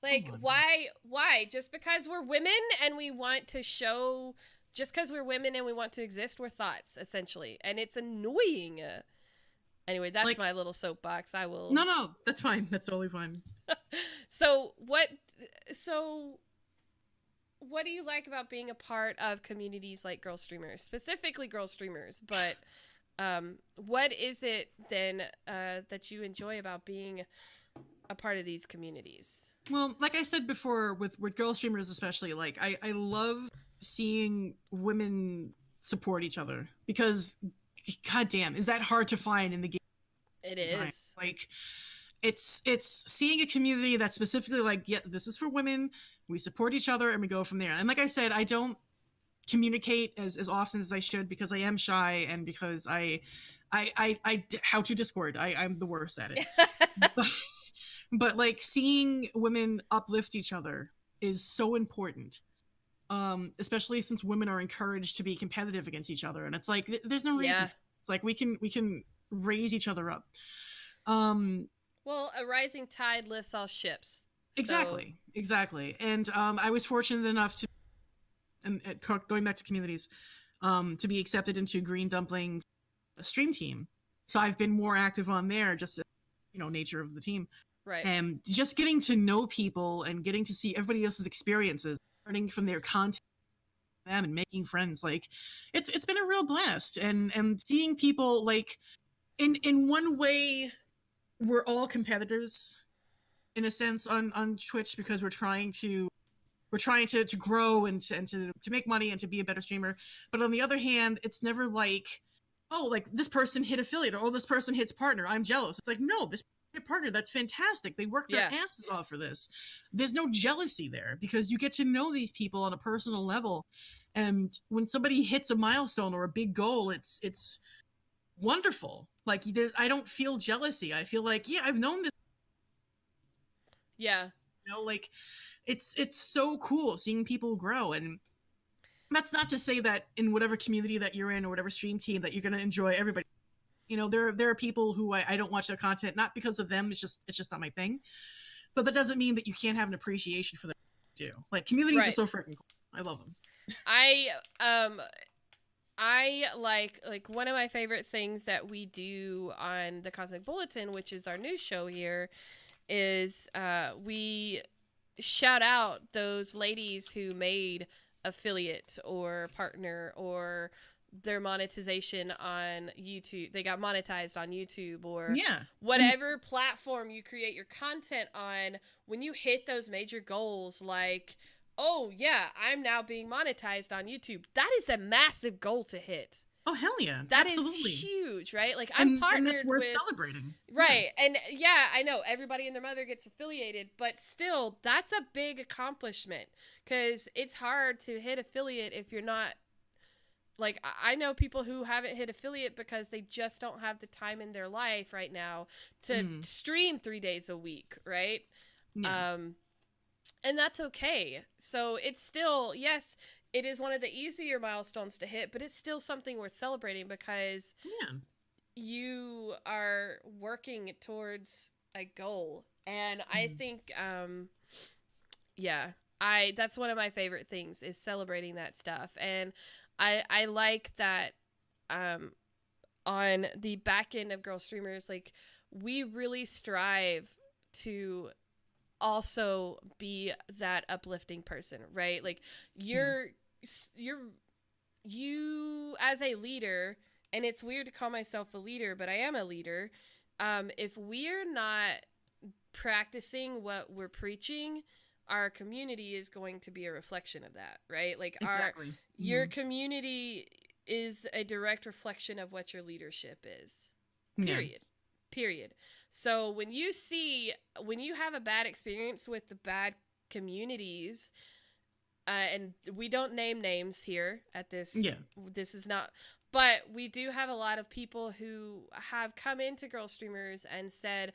Like, on. why? Just because we're women and we want to show, just because we're women and we want to exist, we're thoughts, essentially. And it's annoying. Anyway, that's Like, my little soapbox. I will. no, that's fine. That's totally fine. So, so what do you like about being a part of communities like Girlstreamers, specifically Girlstreamers? But what is it then that you enjoy about being a part of these communities? Well, like I said before, with girl streamers especially, like I love seeing women support each other because, god damn, is that hard to find in the game It time? is. Like, it's seeing a community that's specifically like, yeah, this is for women. We support each other and we go from there. And like I said, I don't communicate as often as I should because I am shy and because I how to Discord. I'm the worst at it. But like seeing women uplift each other is so important, especially since women are encouraged to be competitive against each other, and it's like there's no reason Yeah. for it. Like we can raise each other up. um Well, a rising tide lifts all ships. So, exactly. And I was fortunate enough to, and going back to communities, to be accepted into Green Dumpling's stream team, so I've been more active on there, just nature of the team. right. And just getting to know people and getting to see everybody else's experiences, learning from their content, them and making friends, like it's been a real blast. And seeing people, like, in one way we're all competitors in a sense on Twitch because we're trying to grow and to make money and to be a better streamer. But on the other hand, it's never like, oh, like this person hit affiliate or oh, this person hits partner, I'm jealous. It's like, no, this partner, that's fantastic, they worked their Yeah. asses off for this. There's no jealousy there because you get to know these people on a personal level. And when somebody hits a milestone or a big goal, it's wonderful. Like, I don't feel jealousy. I feel like, yeah, I've known this, Yeah. like it's so cool seeing people grow. And that's not to say that in whatever community that you're in or whatever stream team that you're going to enjoy everybody. There are people who I don't watch their content, not because of them, it's just not my thing. But that doesn't mean that you can't have an appreciation for them too. Like, communities are Right. so freaking cool. I love them. I like one of my favorite things that we do on the Cosmic Bulletin, which is our news show here, is we shout out those ladies who made affiliate or partner or their monetization on YouTube. They got monetized on YouTube or Yeah. whatever platform you create your content on. When you hit those major goals, like, oh yeah, I'm now being monetized on YouTube, that is a massive goal to hit. Oh, hell yeah. That Absolutely. is huge, right? Like, I'm partnered and that's worth with, celebrating. right? Yeah. And yeah, I know everybody and their mother gets affiliated, but still, that's a big accomplishment because it's hard to hit affiliate if you're not. Like, I know people who haven't hit affiliate because they just don't have the time in their life right now to stream 3 days a week, right? Yeah. And that's okay. So it's still, yes, it is one of the easier milestones to hit, but it's still something worth celebrating because you are working towards a goal. And I think, yeah, that's one of my favorite things is celebrating that stuff. And I like that on the back end of Girlstreamers, like, we really strive to also be that uplifting person, right? Like, you as a leader, and it's weird to call myself a leader, but I am a leader. If we're not practicing what we're preaching, our community is going to be a reflection of that, right? Like, exactly. Your community is a direct reflection of what your leadership is. Period. So when you have a bad experience with the bad communities, and we don't name names here at this. Yeah. This is not, but we do have a lot of people who have come into Girlstreamers and said,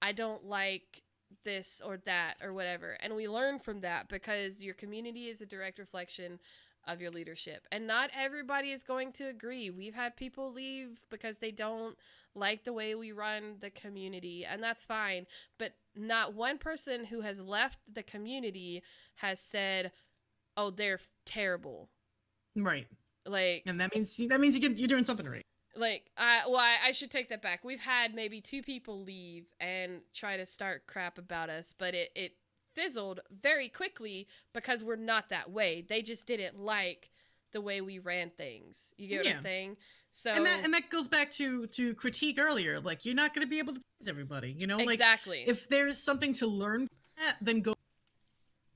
I don't like this or that or whatever. And we learn from that because your community is a direct reflection of your leadership. And not everybody is going to agree. We've had people leave because they don't like the way we run the community, and that's fine. But not one person who has left the community has said, oh, they're terrible. Right. Like, and that means you're doing something right. Like, I should take that back. We've had maybe 2 people leave and try to start crap about us, but it fizzled very quickly because we're not that way. They just didn't like the way we ran things. You get what I'm saying? So and that goes back to critique earlier. Like, you're not going to be able to please everybody. You know, exactly. Like, if there's something to learn from that, then go.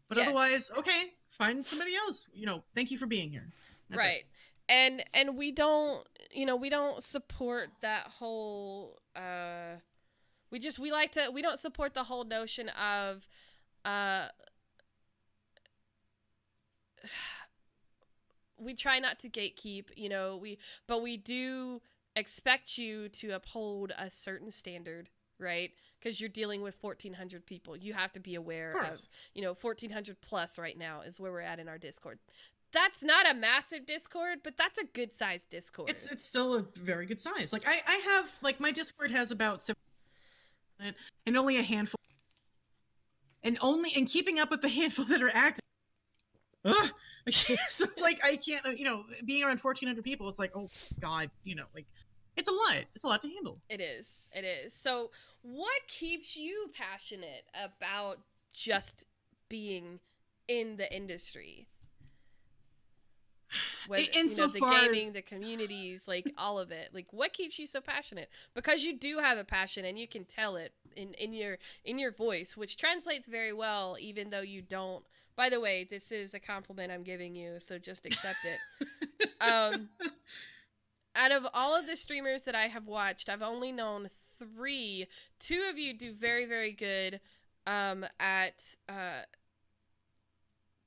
But otherwise, okay, find somebody else. You know, thank you for being here. That's right. It. And we don't, we don't support that whole, we don't support the whole notion of, we try not to gatekeep, but we do expect you to uphold a certain standard, right? Because you're dealing with 1,400 people. You have to be aware of 1,400 plus right now is where we're at in our Discord. That's not a massive Discord, but that's a good sized Discord. It's still a very good size. Like, I have, like, my Discord has about 7, and only a handful, and keeping up with the handful that are active. So, like, I can't, being around 1,400 people, it's like, oh God, like, it's a lot to handle. It is. So what keeps you passionate about just being in the industry? Whether, the gaming, the communities, like, all of it. Like, what keeps you so passionate? Because you do have a passion, and you can tell it in your voice, which translates very well, even though you don't. By the way, this is a compliment I'm giving you, so just accept it. Out of all of the streamers that I have watched, I've only known 3. 2 of you do very, very good at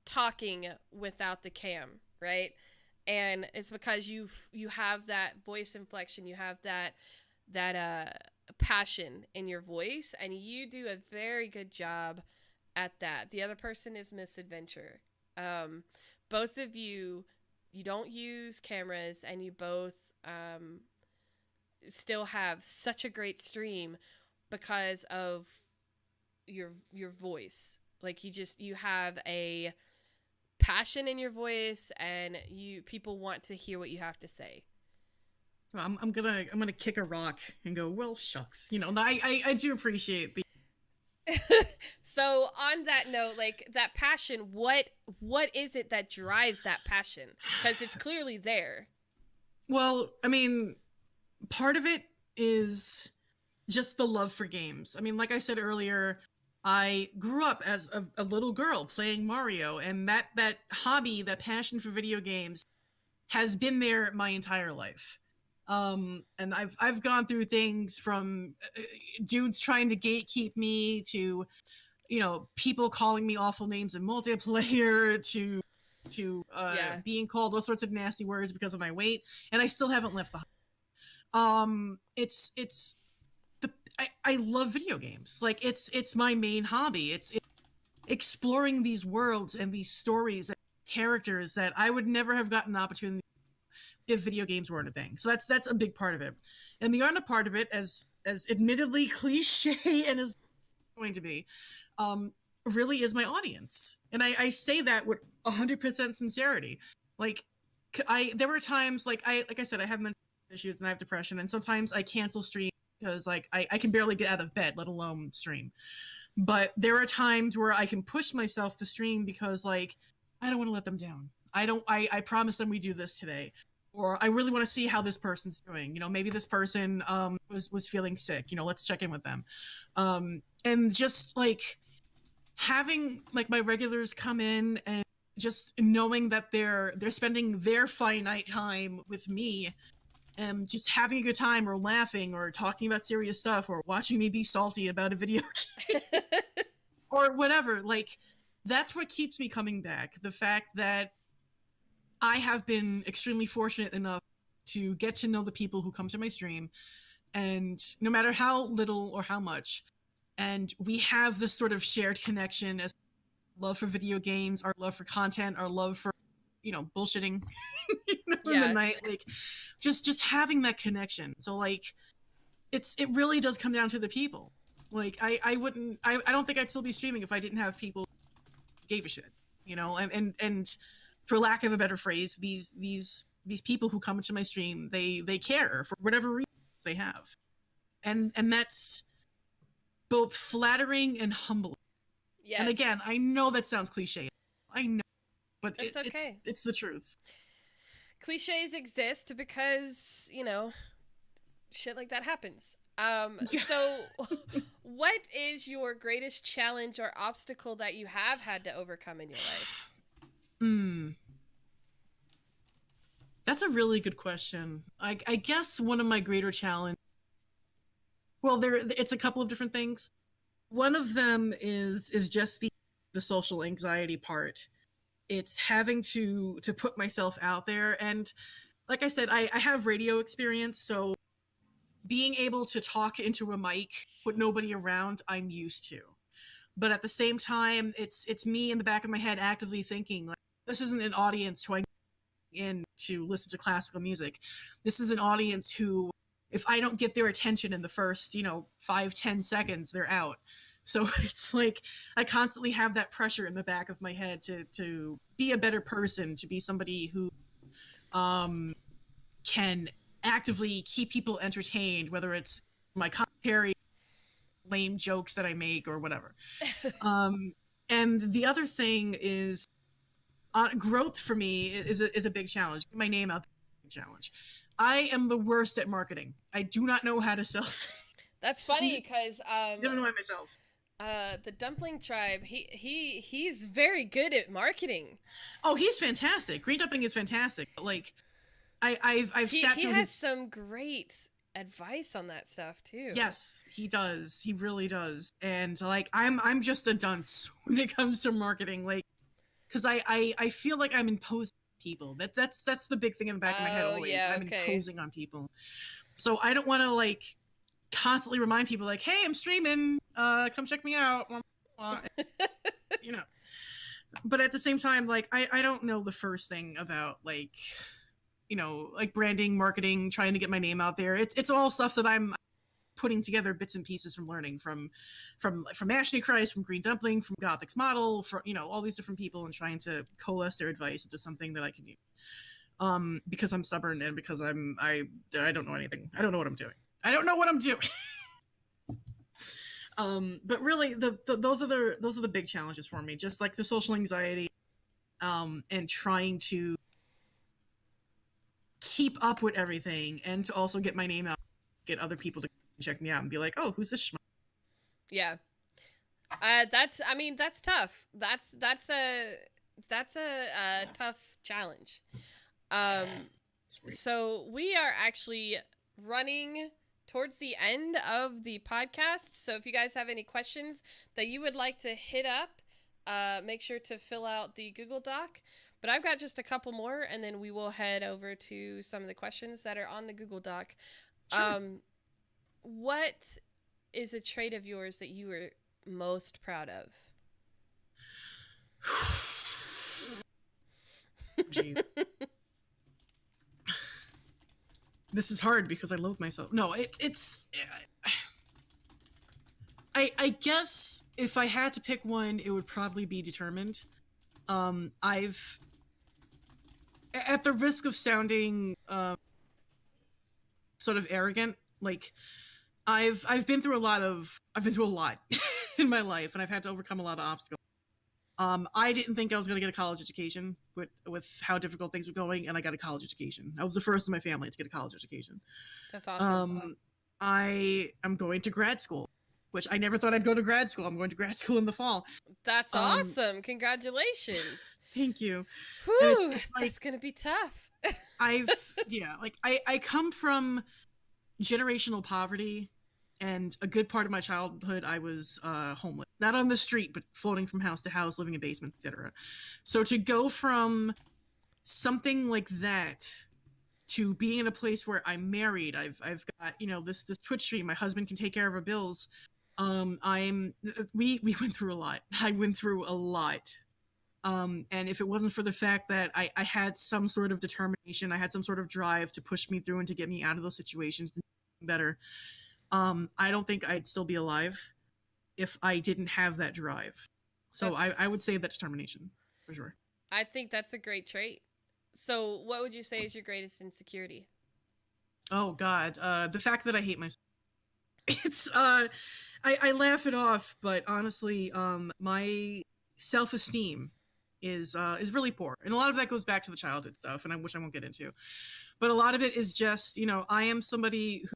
talking without the cam, right? And it's because you have that voice inflection, you have that passion in your voice, and you do a very good job at that. The other person is Misadventure. Both of you don't use cameras, and you both still have such a great stream because of your voice. Like, you have a passion in your voice, and people want to hear what you have to say. Well, I'm gonna kick a rock and go, well, shucks. I do appreciate the. So on that note, like, that passion, what is it that drives that passion? Because it's clearly there. Well, I mean, part of it is just the love for games. I mean, like I said earlier, I grew up as a little girl playing Mario, and that hobby, that passion for video games, has been there my entire life. And I've gone through things from dudes trying to gatekeep me to, you know, people calling me awful names in multiplayer to Yeah. being called all sorts of nasty words because of my weight, and I still haven't left the it's the I love video games. Like it's my main hobby. It's exploring these worlds and these stories and characters that I would never have gotten an opportunity if video games weren't a thing. So that's a big part of it. And the other part of it, as admittedly cliche and as going to be, um, really is my audience. And I say that with 100% sincerity. Like, there were times, like I said, I have mental issues and I have depression, and sometimes I cancel stream because like I can barely get out of bed, let alone stream. But there are times where I can push myself to stream because like I don't want to let them down. I promise them we do this today. Or I really want to see how this person's doing. You know, maybe this person was feeling sick. You know, let's check in with them. And just like having like my regulars come in and just knowing that they're spending their finite time with me and just having a good time or laughing or talking about serious stuff or watching me be salty about a video game or whatever, like that's what keeps me coming back. The fact that I have been extremely fortunate enough to get to know the people who come to my stream, and no matter how little or how much, and we have this sort of shared connection as love for video games, our love for content, our love for, you know, bullshitting in the night, like just having that connection. So like it really does come down to the people. Like I don't think I'd still be streaming if I didn't have people who gave a shit, you know. And for lack of a better phrase, these people who come into my stream, they care for whatever reason they have, and that's both flattering and humbling. Yes. And again, I know that sounds cliche. I know, but That's okay. It's the truth. Cliches exist because, you know, shit like that happens. So what is your greatest challenge or obstacle that you have had to overcome in your life? That's a really good question. I guess one of my greater challenges, well, it's a couple of different things. One of them is just the social anxiety part. It's having to put myself out there, and like I said, I have radio experience, so being able to talk into a mic with nobody around, I'm used to. But at the same time, it's me in the back of my head actively thinking, like, this isn't an audience who I in to listen to classical music. This is an audience who, if I don't get their attention in the first, 5-10 seconds, they're out. So it's like I constantly have that pressure in the back of my head to be a better person, to be somebody who can actively keep people entertained, whether it's my commentary, lame jokes that I make, or whatever. And the other thing is growth for me is a big challenge. Get my name out there, challenge. I am the worst at marketing. I do not know how to sell things. That's funny because I don't know why myself. The Dumpling Tribe, he's very good at marketing. Oh, he's fantastic. Green Dumpling is fantastic. Like I've sat through. He has some great advice on that stuff too. Yes, he does. He really does. And like I'm just a dunce when it comes to marketing. Like, because I feel like I'm imposing on people. That's the big thing in the back of my head always. Yeah, I'm imposing on people. So I don't want to like constantly remind people like, hey, I'm streaming. Come check me out. But at the same time, like I don't know the first thing about like, like branding, marketing, trying to get my name out there. It's all stuff that I'm putting together bits and pieces from learning from Ashley Christ, from Green Dumpling, from Gothic's Model, from all these different people, and trying to coalesce their advice into something that I can use. Because I'm stubborn and because I don't know anything. I don't know what I'm doing. But really, those are the big challenges for me. Just like the social anxiety, and trying to keep up with everything, and to also get my name out, get other people to check me out and be like, oh, who's this schmuck? Yeah. That's tough. That's a tough challenge. Um, Sweet. so we are actually running towards the end of the podcast. So if you guys have any questions that you would like to hit up, make sure to fill out the Google Doc. But I've got just a couple more, and then we will head over to some of the questions that are on the Google Doc. Sure. What is a trait of yours that you are most proud of? Gee. This is hard because I loathe myself. No, it's. I guess if I had to pick one, it would probably be determined. I've, at the risk of sounding sort of arrogant, like I've been through a lot in my life, and I've had to overcome a lot of obstacles. I didn't think I was going to get a college education with how difficult things were going, and I got a college education. I was the first in my family to get a college education. That's awesome. I am going to grad school, which I never thought I'd go to grad school. I'm going to grad school in the fall. That's awesome. Congratulations. Thank you. Whew, it's like, that's going to be tough. I come from generational poverty, and a good part of my childhood I was homeless, not on the street, but floating from house to house, living in basements, etc. So to go from something like that to being in a place where I'm married, I've got, this Twitch stream, my husband can take care of our bills. We went through a lot. I went through a lot. And if it wasn't for the fact that I had some sort of determination, I had some sort of drive to push me through and to get me out of those situations and better, I don't think I'd still be alive if I didn't have that drive. So I would say that determination, for sure. I think that's a great trait. So what would you say is your greatest insecurity? Oh, God. The fact that I hate myself. It's, I laugh it off, but honestly, my self-esteem is really poor. And a lot of that goes back to the childhood stuff, and which I won't get into. But a lot of it is just, I am somebody who,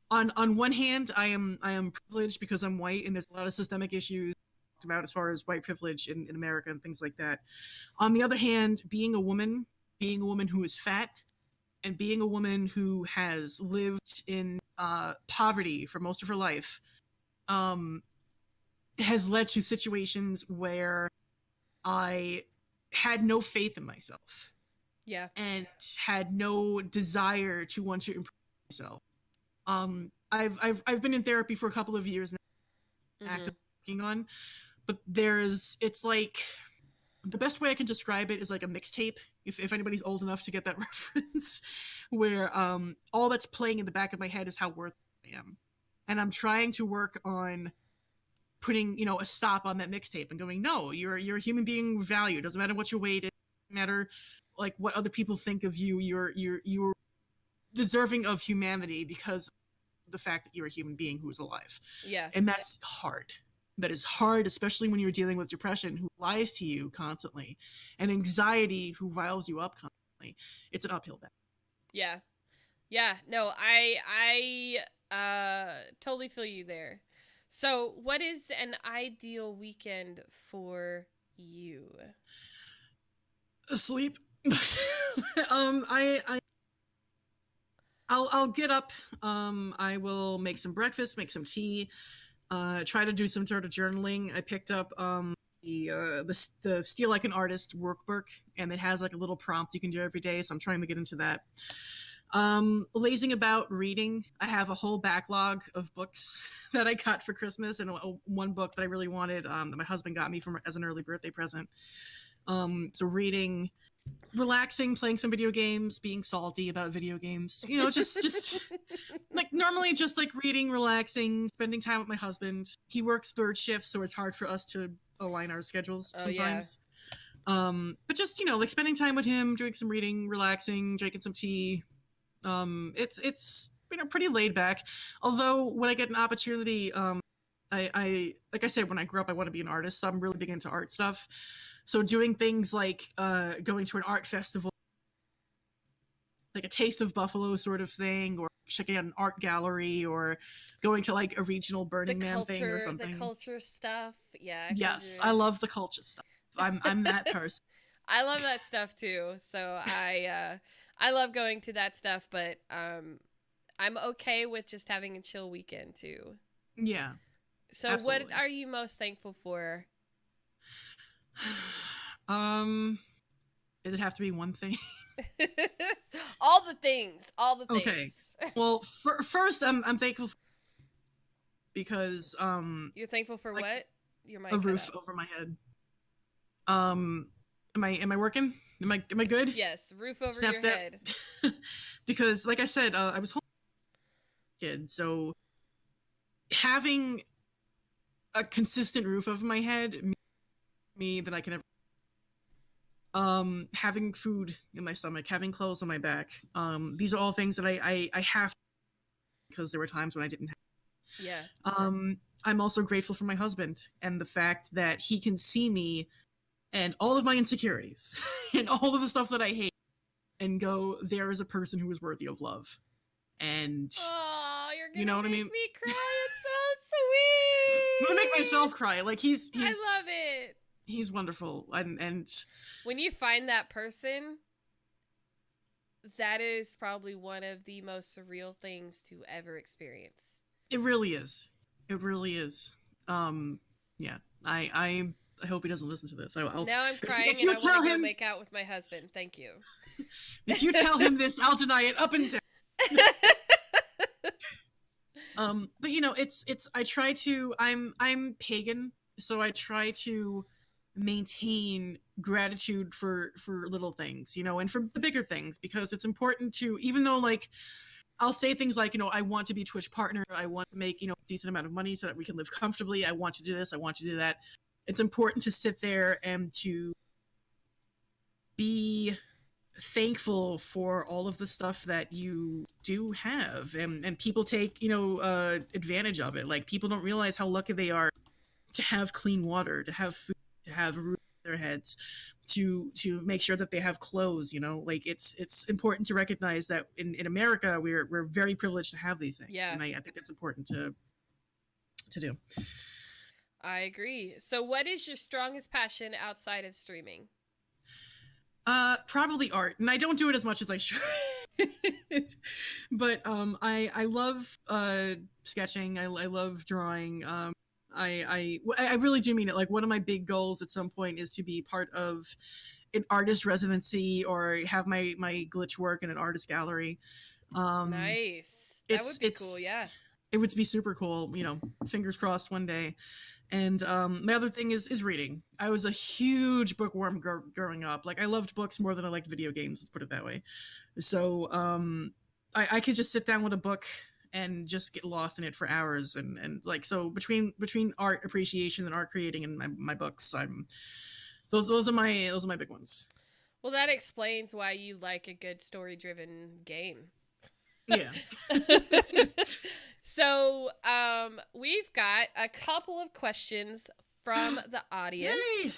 on one hand, I am privileged because I'm white, and there's a lot of systemic issues about as far as white privilege in America and things like that. On the other hand, being a woman who is fat, and being a woman who has lived in poverty for most of her life, has led to situations where I had no faith in myself. Yeah. And had no desire to want to improve myself. I've been in therapy for a couple of years now, actively working on, but it's like, the best way I can describe it is like a mixtape, if anybody's old enough to get that reference, where all that's playing in the back of my head is how worthless I am. And I'm trying to work on putting, a stop on that mixtape and going, no, you're a human being with value. It doesn't matter what your weight is, it doesn't matter like what other people think of you. You're deserving of humanity because of the fact that you're a human being who is alive. Yeah. And that's hard. That is hard, especially when you're dealing with depression, who lies to you constantly, and anxiety, who riles you up constantly. It's an uphill battle. Yeah. Yeah. No, I totally feel you there. So what is an ideal weekend for you? Sleep. I'll get up. I will make some breakfast, make some tea, try to do some sort of journaling. I picked up the Steal Like an Artist workbook, and it has like a little prompt you can do every day, so I'm trying to get into that. Lazing about, reading. I have a whole backlog of books that I got for Christmas, and one book that I really wanted that my husband got me as an early birthday present. So reading, relaxing, playing some video games, being salty about video games, just like normally just like reading, relaxing, spending time with my husband. He works third shift, so it's hard for us to align our schedules sometimes. Yeah. But just, like spending time with him, doing some reading, relaxing, drinking some tea. It's pretty laid back. Although when I get an opportunity, I like I said, when I grew up, I want to be an artist, so I'm really big into art stuff. So doing things like going to an art festival, like a Taste of Buffalo sort of thing, or checking out an art gallery, or going to like a regional Burning Man thing or something. The culture stuff, yeah. Yes, I love the culture stuff. I'm that person. I love that stuff too. So I love going to that stuff, but I'm okay with just having a chill weekend too. Yeah, So what absolutely. are you most thankful for? Does it have to be one thing? All the things, all the Okay. things. Well, first, I'm thankful because You're thankful for like what? Your a mic cut roof out. over my head. Um, am I working? Am I good? Yes, roof over Snap, your snap. head. Because, like I said, I was home kid, so having a consistent roof over my head me that I can having food in my stomach, having clothes on my back. These are all things that I have because there were times when I didn't Yeah. have. I'm also grateful for my husband and the fact that he can see me and all of my insecurities and all of the stuff that I hate and go, there is a person who is worthy of love. And Oh, you're you gonna know what I make mean? me cry. It's so I'm gonna make sweet. myself cry. Like he's I love it. he's wonderful. And When you find that person, that is probably one of the most surreal things to ever experience. it really is. It really is. Yeah. I hope he doesn't listen to this. Now I'm crying if and you I want to tell go him make out with my husband. Thank you. if you tell him this, I'll deny it up and down. But you know, it's I try to I'm pagan, so I try to maintain gratitude for little things, you know, and for the bigger things because it's important to even though like I'll say things like, you know, I want to be a Twitch partner, I want to make, you know, a decent amount of money so that we can live comfortably, I want to do this, I want to do that. It's important to sit there and to be thankful for all of the stuff that you do have and people take you know advantage of it. Like people don't realize how lucky they are to have clean water, to have food, to have a roof over their heads, to make sure that they have clothes, you know. Like it's important to recognize that in America we're very privileged to have these things. Yeah. And I think it's important to do. I agree. So, what is your strongest passion outside of streaming? Probably art, and I don't do it as much as I should. But I love sketching. I love drawing. I really do mean it. Like one of my big goals at some point is to be part of an artist residency or have my glitch work in an artist gallery. Nice. That would be cool. Yeah. It would be super cool. You know, fingers crossed one day. And my other thing is reading. I was a huge bookworm growing up. Like I loved books more than I liked video games. Let's put it that way. So I could just sit down with a book and just get lost in it for hours. And like so between art appreciation and art creating and my books, those are my big ones. Well, that explains why you like a good story driven game. Yeah. So, we've got a couple of questions from the audience. Yay!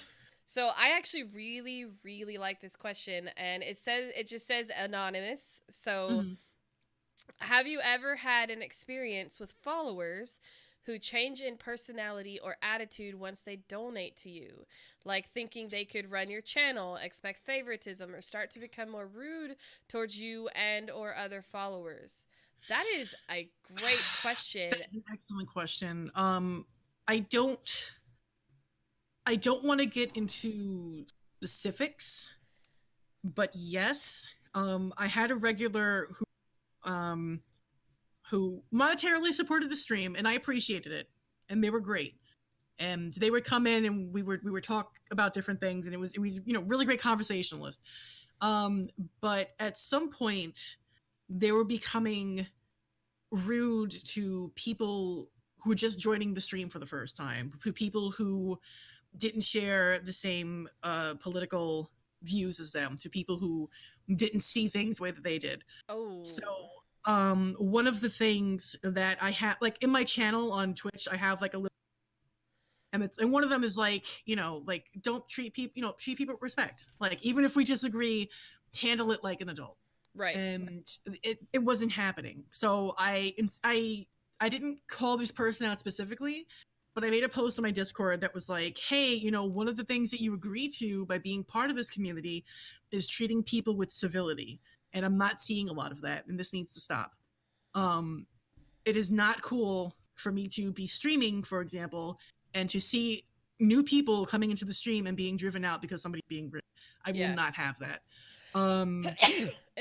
So I actually really, really like this question, and it just says anonymous. So, have you ever had an experience with followers who change in personality or attitude once they donate to you? Like thinking they could run your channel, expect favoritism, or start to become more rude towards you and or other followers? That is a great question. That's an excellent question. I don't want to get into specifics, but yes, I had a regular who monetarily supported the stream, and I appreciated it, and they were great. And they would come in, and we would talk about different things, and it was you know really great conversationalist. But at some point, they were becoming rude to people who were just joining the stream for the first time, to people who didn't share the same political views as them, to people who didn't see things the way that they did. Oh. So one of the things that I have, like in my channel on Twitch, I have like a little, and one of them is like, you know, like don't treat people, you know, treat people with respect. Like even if we disagree, handle it like an adult. Right. And it wasn't happening. So I didn't call this person out specifically, but I made a post on my Discord that was like, hey, you know, one of the things that you agree to by being part of this community is treating people with civility. And I'm not seeing a lot of that, and this needs to stop. It is not cool for me to be streaming, for example, and to see new people coming into the stream and being driven out because somebody's being rude. I will not have that. And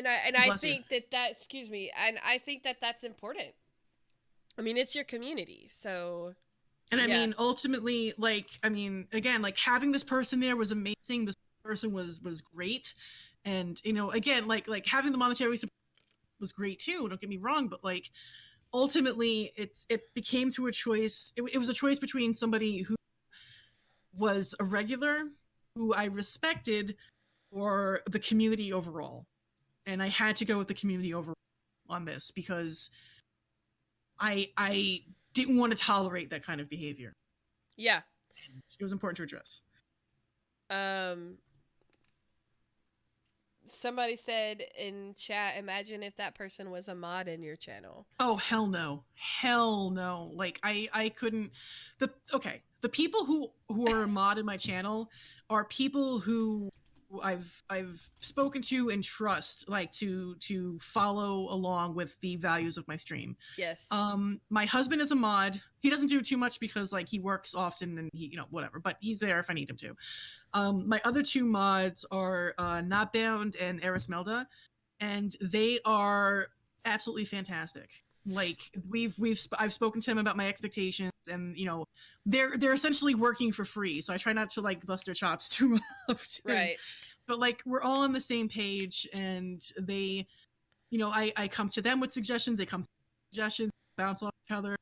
I think that excuse me, and I think that that's important. I mean, it's your community, so. And I mean, ultimately, like, I mean, again, like having this person there was amazing. This person was great, and you know, again, like having the monetary support was great too. Don't get me wrong, but like ultimately, it became to a choice. It was a choice between somebody who was a regular, who I respected, or the community overall. And I had to go with the community overall on this because I didn't want to tolerate that kind of behavior. Yeah. And it was important to address. Somebody said in chat, imagine if that person was a mod in your channel. Oh, hell no. Hell no. Like I couldn't the people who are a mod in my channel are people who I've spoken to and trust, like to follow along with the values of my stream. Yes. My husband is a mod. He doesn't do too much because like he works often and he, you know, whatever, but he's there if I need him to. My other two mods are Not Bound and Erismelda, and they are absolutely fantastic. Like I've spoken to him about my expectations, and you know, they're essentially working for free. So I try not to like bust their chops too often. Right. But like we're all on the same page, and they, you know, I come to them with suggestions. They come to suggestions, bounce off each other.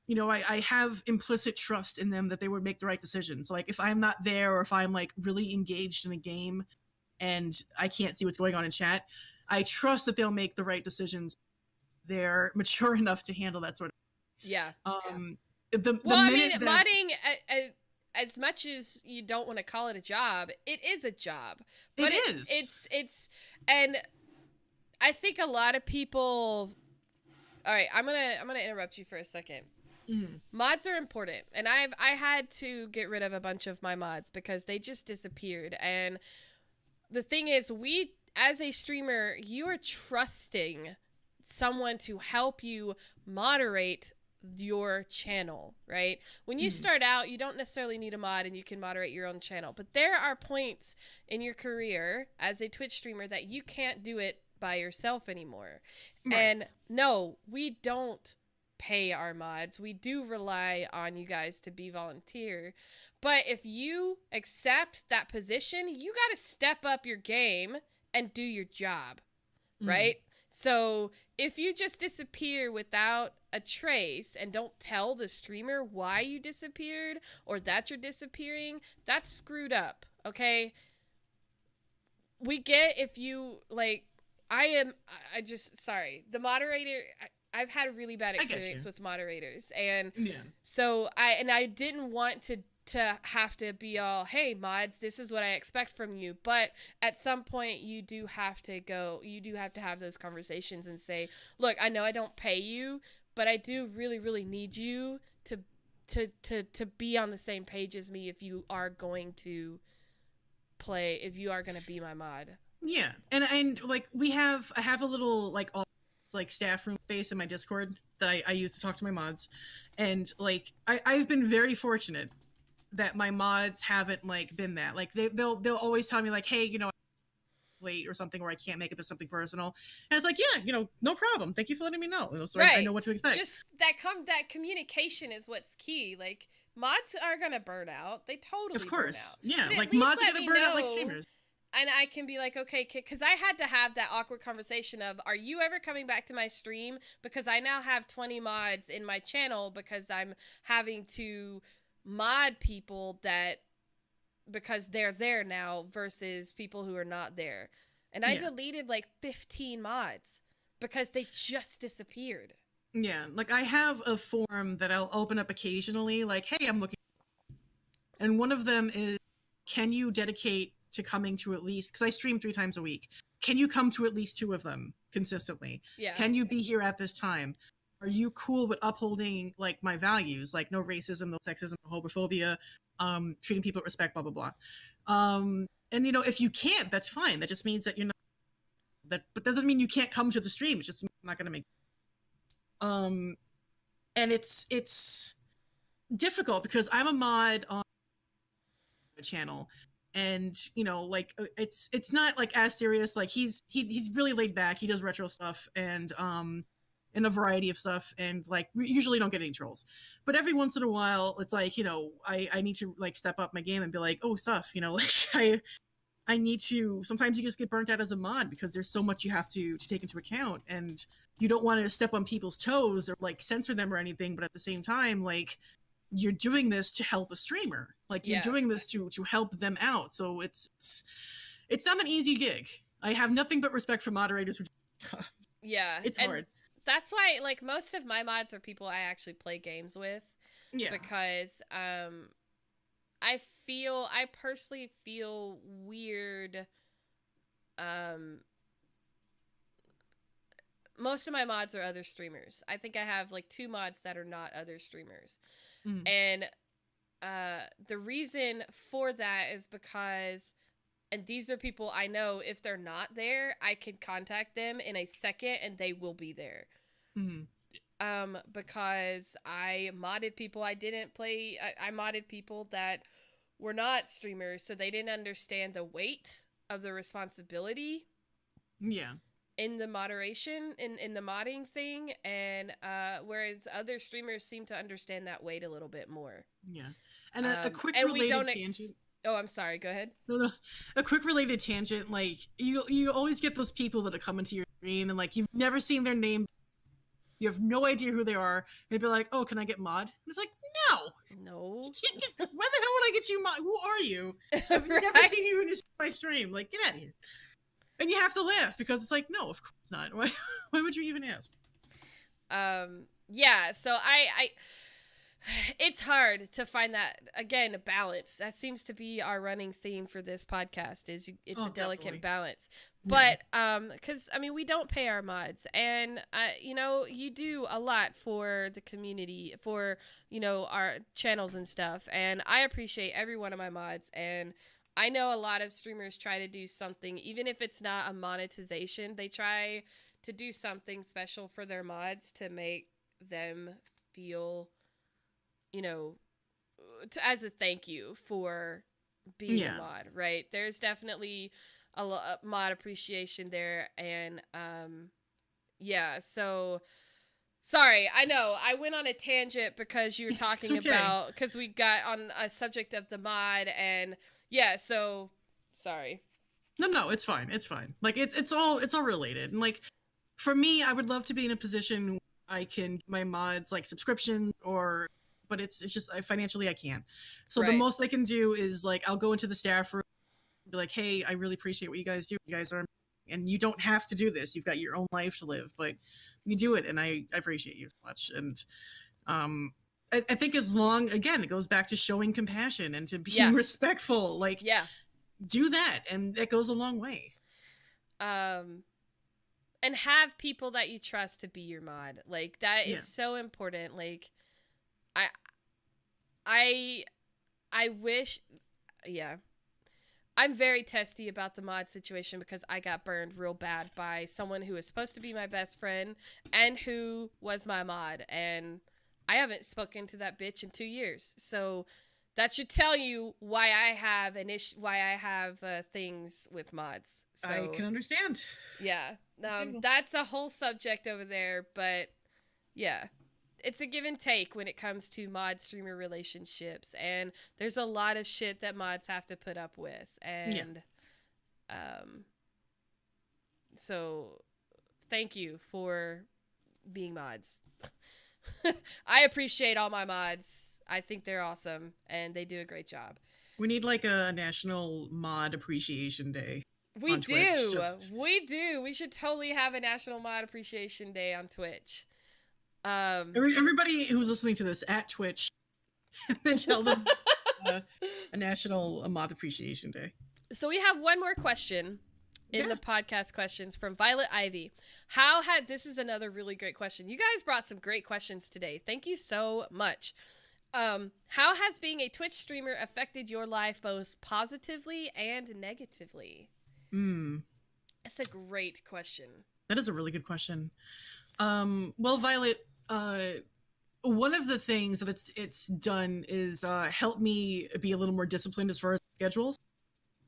You know, I have implicit trust in them that they would make the right decisions. Like if I'm not there, or if I'm like really engaged in a game and I can't see what's going on in chat, I trust that they'll make the right decisions. They're mature enough to handle that sort of thing. Yeah. Modding, as much as you don't want to call it a job, it is a job. But it's and I think a lot of people. All right, I'm gonna interrupt you for a second. Mods are important, and I had to get rid of a bunch of my mods because they just disappeared. And the thing is, we as a streamer, you are trusting someone to help you moderate your channel, right? When you start out, you don't necessarily need a mod and you can moderate your own channel, but there are points in your career as a Twitch streamer that you can't do it by yourself anymore. Right. And no, we don't pay our mods. We do rely on you guys to be volunteer. But if you accept that position, you got to step up your game and do your job, right? So if you just disappear without a trace and don't tell the streamer why you disappeared or that you're disappearing, that's screwed up, okay? We get if you, like, sorry. The moderator, I've had a really bad experience with moderators. And so I didn't want to have to be all, hey mods, this is what I expect from you. But at some point you do have to have those conversations and say, look, I know I don't pay you, but I do really, really need you to be on the same page as me if you are going to play, if you are going to be my mod. Yeah. And like I have a little like staff room space in my Discord that I use to talk to my mods. And like I've been very fortunate that my mods haven't like been that. Like they'll always tell me like, hey, you know, I'm late or something, or I can't make it to something personal. And it's like, yeah, you know, no problem. Thank you for letting me know. So right. I know what to expect. Just that communication is what's key. Like mods are gonna burn out. They totally of course. Burn out. Yeah, like mods are gonna burn out like streamers. And I can be like, okay, because I had to have that awkward conversation of, are you ever coming back to my stream? Because I now have 20 mods in my channel because I'm having to mod people because they're there now versus people who are not there. And I deleted like 15 mods because they just disappeared. Yeah, like I have a forum that I'll open up occasionally, like, hey, I'm looking. And one of them is, can you dedicate to coming to at least, because I stream 3 times a week, can you come to at least 2 of them consistently? Yeah. Can you be here at this time? are you cool with upholding like my values, like no racism, no sexism, no homophobia, treating people with respect, blah blah blah. And if you can't, that's fine. That just means that you're not that, but that doesn't mean you can't come to the stream. It's just not going to make. And it's difficult because I'm a mod on a channel, and like it's not like as serious. Like he's really laid back. He does retro stuff and a variety of stuff, and like we usually don't get any trolls, but every once in a while it's like I need to like step up my game and be like, oh stuff, like I need to. Sometimes you just get burnt out as a mod because there's so much you have to take into account, and you don't want to step on people's toes or like censor them or anything, but at the same time, like you're doing this to help a streamer, like you're doing this to help them out. So it's not an easy gig. I have nothing but respect for moderators who yeah, it's hard. That's why like most of my mods are people I actually play games with, because I personally feel weird. Most of my mods are other streamers. I think I have like 2 mods that are not other streamers. And the reason for that is because, and these are people I know, if they're not there, I can contact them in a second and they will be there. Because I modded people I didn't play. I modded people that were not streamers, so they didn't understand the weight of the responsibility. In the moderation, in the modding thing, and whereas other streamers seem to understand that weight a little bit more. And a quick related tangent. Oh, I'm sorry. Go ahead. No. A quick related tangent. Like you always get those people that come into your stream and like you've never seen their name. You have no idea who they are. And they'd be like, "Oh, can I get mod?" And it's like, no. Why the hell would I get you mod? Who are you? I've never seen you in my stream. Like, get out of here. And you have to laugh because it's like, no, of course not. Why would you even ask? Yeah. So I it's hard to find that, again, a balance. That seems to be our running theme for this podcast, is it's a delicate balance. But because I mean, we don't pay our mods, and you do a lot for the community, for our channels and stuff, and I appreciate every one of my mods. And I know a lot of streamers try to do something, even if it's not a monetization, they try to do something special for their mods to make them feel, as a thank you for being a mod, right? There's definitely a mod appreciation there. And so sorry, I know I went on a tangent because you were talking about, because we got on a subject of the mod, and so sorry. No, it's fine. Like it's all related. And like for me, I would love to be in a position where I can my mods like subscription, but it's just financially I can't. So the most I can do is like I'll go into the staff room, be like, hey, I really appreciate what you guys do. You guys are, and you don't have to do this. You've got your own life to live, but you do it, and I appreciate you so much. And I think as long, again, it goes back to showing compassion and to being respectful. Like, do that, and that goes a long way. And have people that you trust to be your mod. Like, that is so important. Like, I wish, I'm very testy about the mod situation because I got burned real bad by someone who was supposed to be my best friend and who was my mod, and I haven't spoken to that bitch in 2 years. So that should tell you why I have an issue, why I have things with mods. So, I can understand. Yeah. That's a whole subject over there, but yeah. It's a give and take when it comes to mod streamer relationships, and there's a lot of shit that mods have to put up with. And so thank you for being mods. I appreciate all my mods. I think they're awesome and they do a great job. We need like a National Mod Appreciation Day. We do. We do. We should totally have a National Mod Appreciation Day on Twitch. Everybody who's listening to this at Twitch, then tell them a National Mod Appreciation Day. So we have one more question in the podcast questions from Violet Ivy. This is another really great question. You guys brought some great questions today. Thank you so much. How has being a Twitch streamer affected your life both positively and negatively? That's a great question. That is a really good question. Well, Violet, one of the things that it's done is help me be a little more disciplined as far as schedules.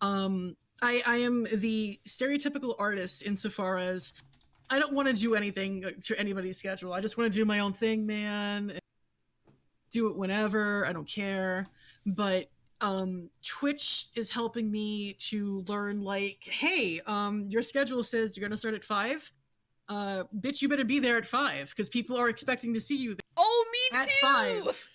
I am the stereotypical artist insofar as I don't want to do anything to anybody's schedule. I just want to do my own thing, man. Do it whenever. I don't care. But Twitch is helping me to learn, like, hey, your schedule says you're going to start at 5. Bitch, you better be there at 5 because people are expecting to see you there. Oh, me at too! 5.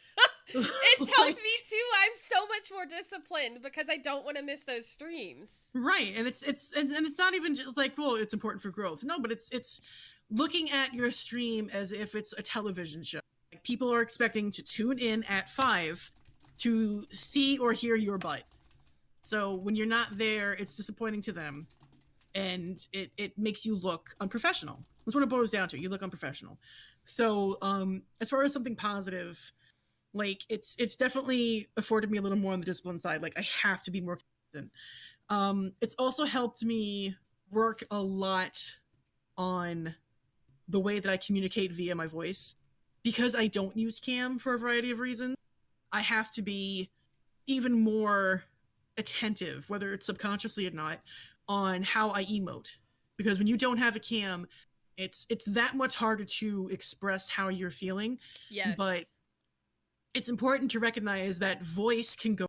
It helps me too. I'm so much more disciplined because I don't want to miss those streams. Right, and it's not even just like, well, it's important for growth. No, but it's looking at your stream as if it's a television show. Like, people are expecting to tune in at 5 to see or hear your butt. So when you're not there, it's disappointing to them, and it makes you look unprofessional. That's what it boils down to. You look unprofessional. So as far as something positive, like it's definitely afforded me a little more on the discipline side. Like I have to be more consistent. It's also helped me work a lot on the way that I communicate via my voice. Because I don't use cam for a variety of reasons, I have to be even more attentive, whether it's subconsciously or not, on how I emote. Because when you don't have a cam, it's that much harder to express how you're feeling. Yes. But it's important to recognize that voice can go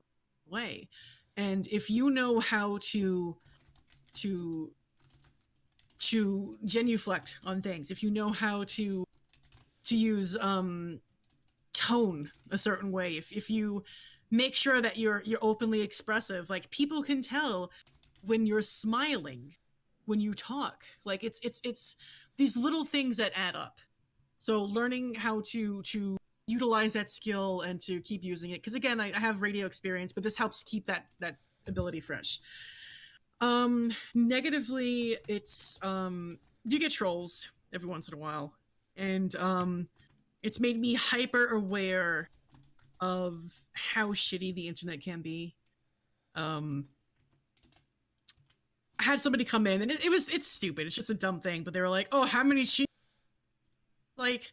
away. And if you know how to genuflect on things, if you know how to use tone a certain way, if you make sure that you're openly expressive, like people can tell when you're smiling when you talk. Like it's these little things that add up. So learning how to utilize that skill and to keep using it, because again, I have radio experience, but this helps keep that ability fresh. Negatively, it's you get trolls every once in a while, and it's made me hyper aware of how shitty the internet can be. I had somebody come in, and it's stupid. It's just a dumb thing, but they were like, "Oh, how many she?" Like,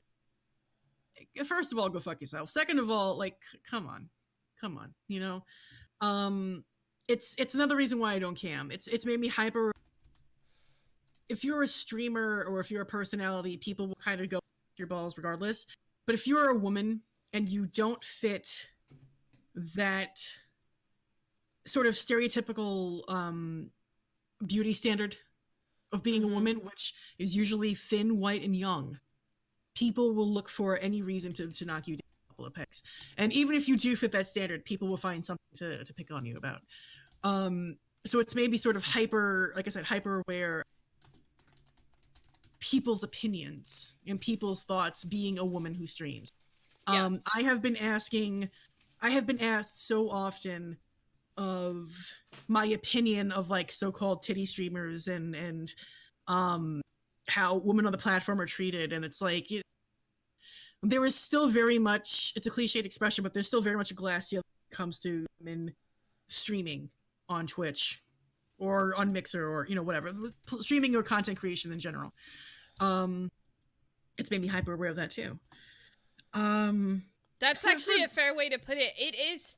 first of all, go fuck yourself. Second of all, like, come on, you know. It's another reason why I don't cam. It's made me hyper. If you're a streamer or if you're a personality, people will kind of go your balls regardless. But if you're a woman and you don't fit that sort of stereotypical beauty standard of being a woman, which is usually thin, white, and young, people will look for any reason to knock you down a couple of pegs. And even if you do fit that standard, people will find something to pick on you about. So it's maybe sort of hyper, like I said, hyper aware people's opinions and people's thoughts being a woman who streams. Yeah. I have been asked so often of my opinion of like so-called titty streamers and how women on the platform are treated, and it's like, you know, there is still very much, it's a cliched expression, but there's still very much a glass ceiling when it comes to women streaming on Twitch or on Mixer or, you know, whatever, streaming or content creation in general. It's made me hyper aware of that too. That's actually a fair way to put it.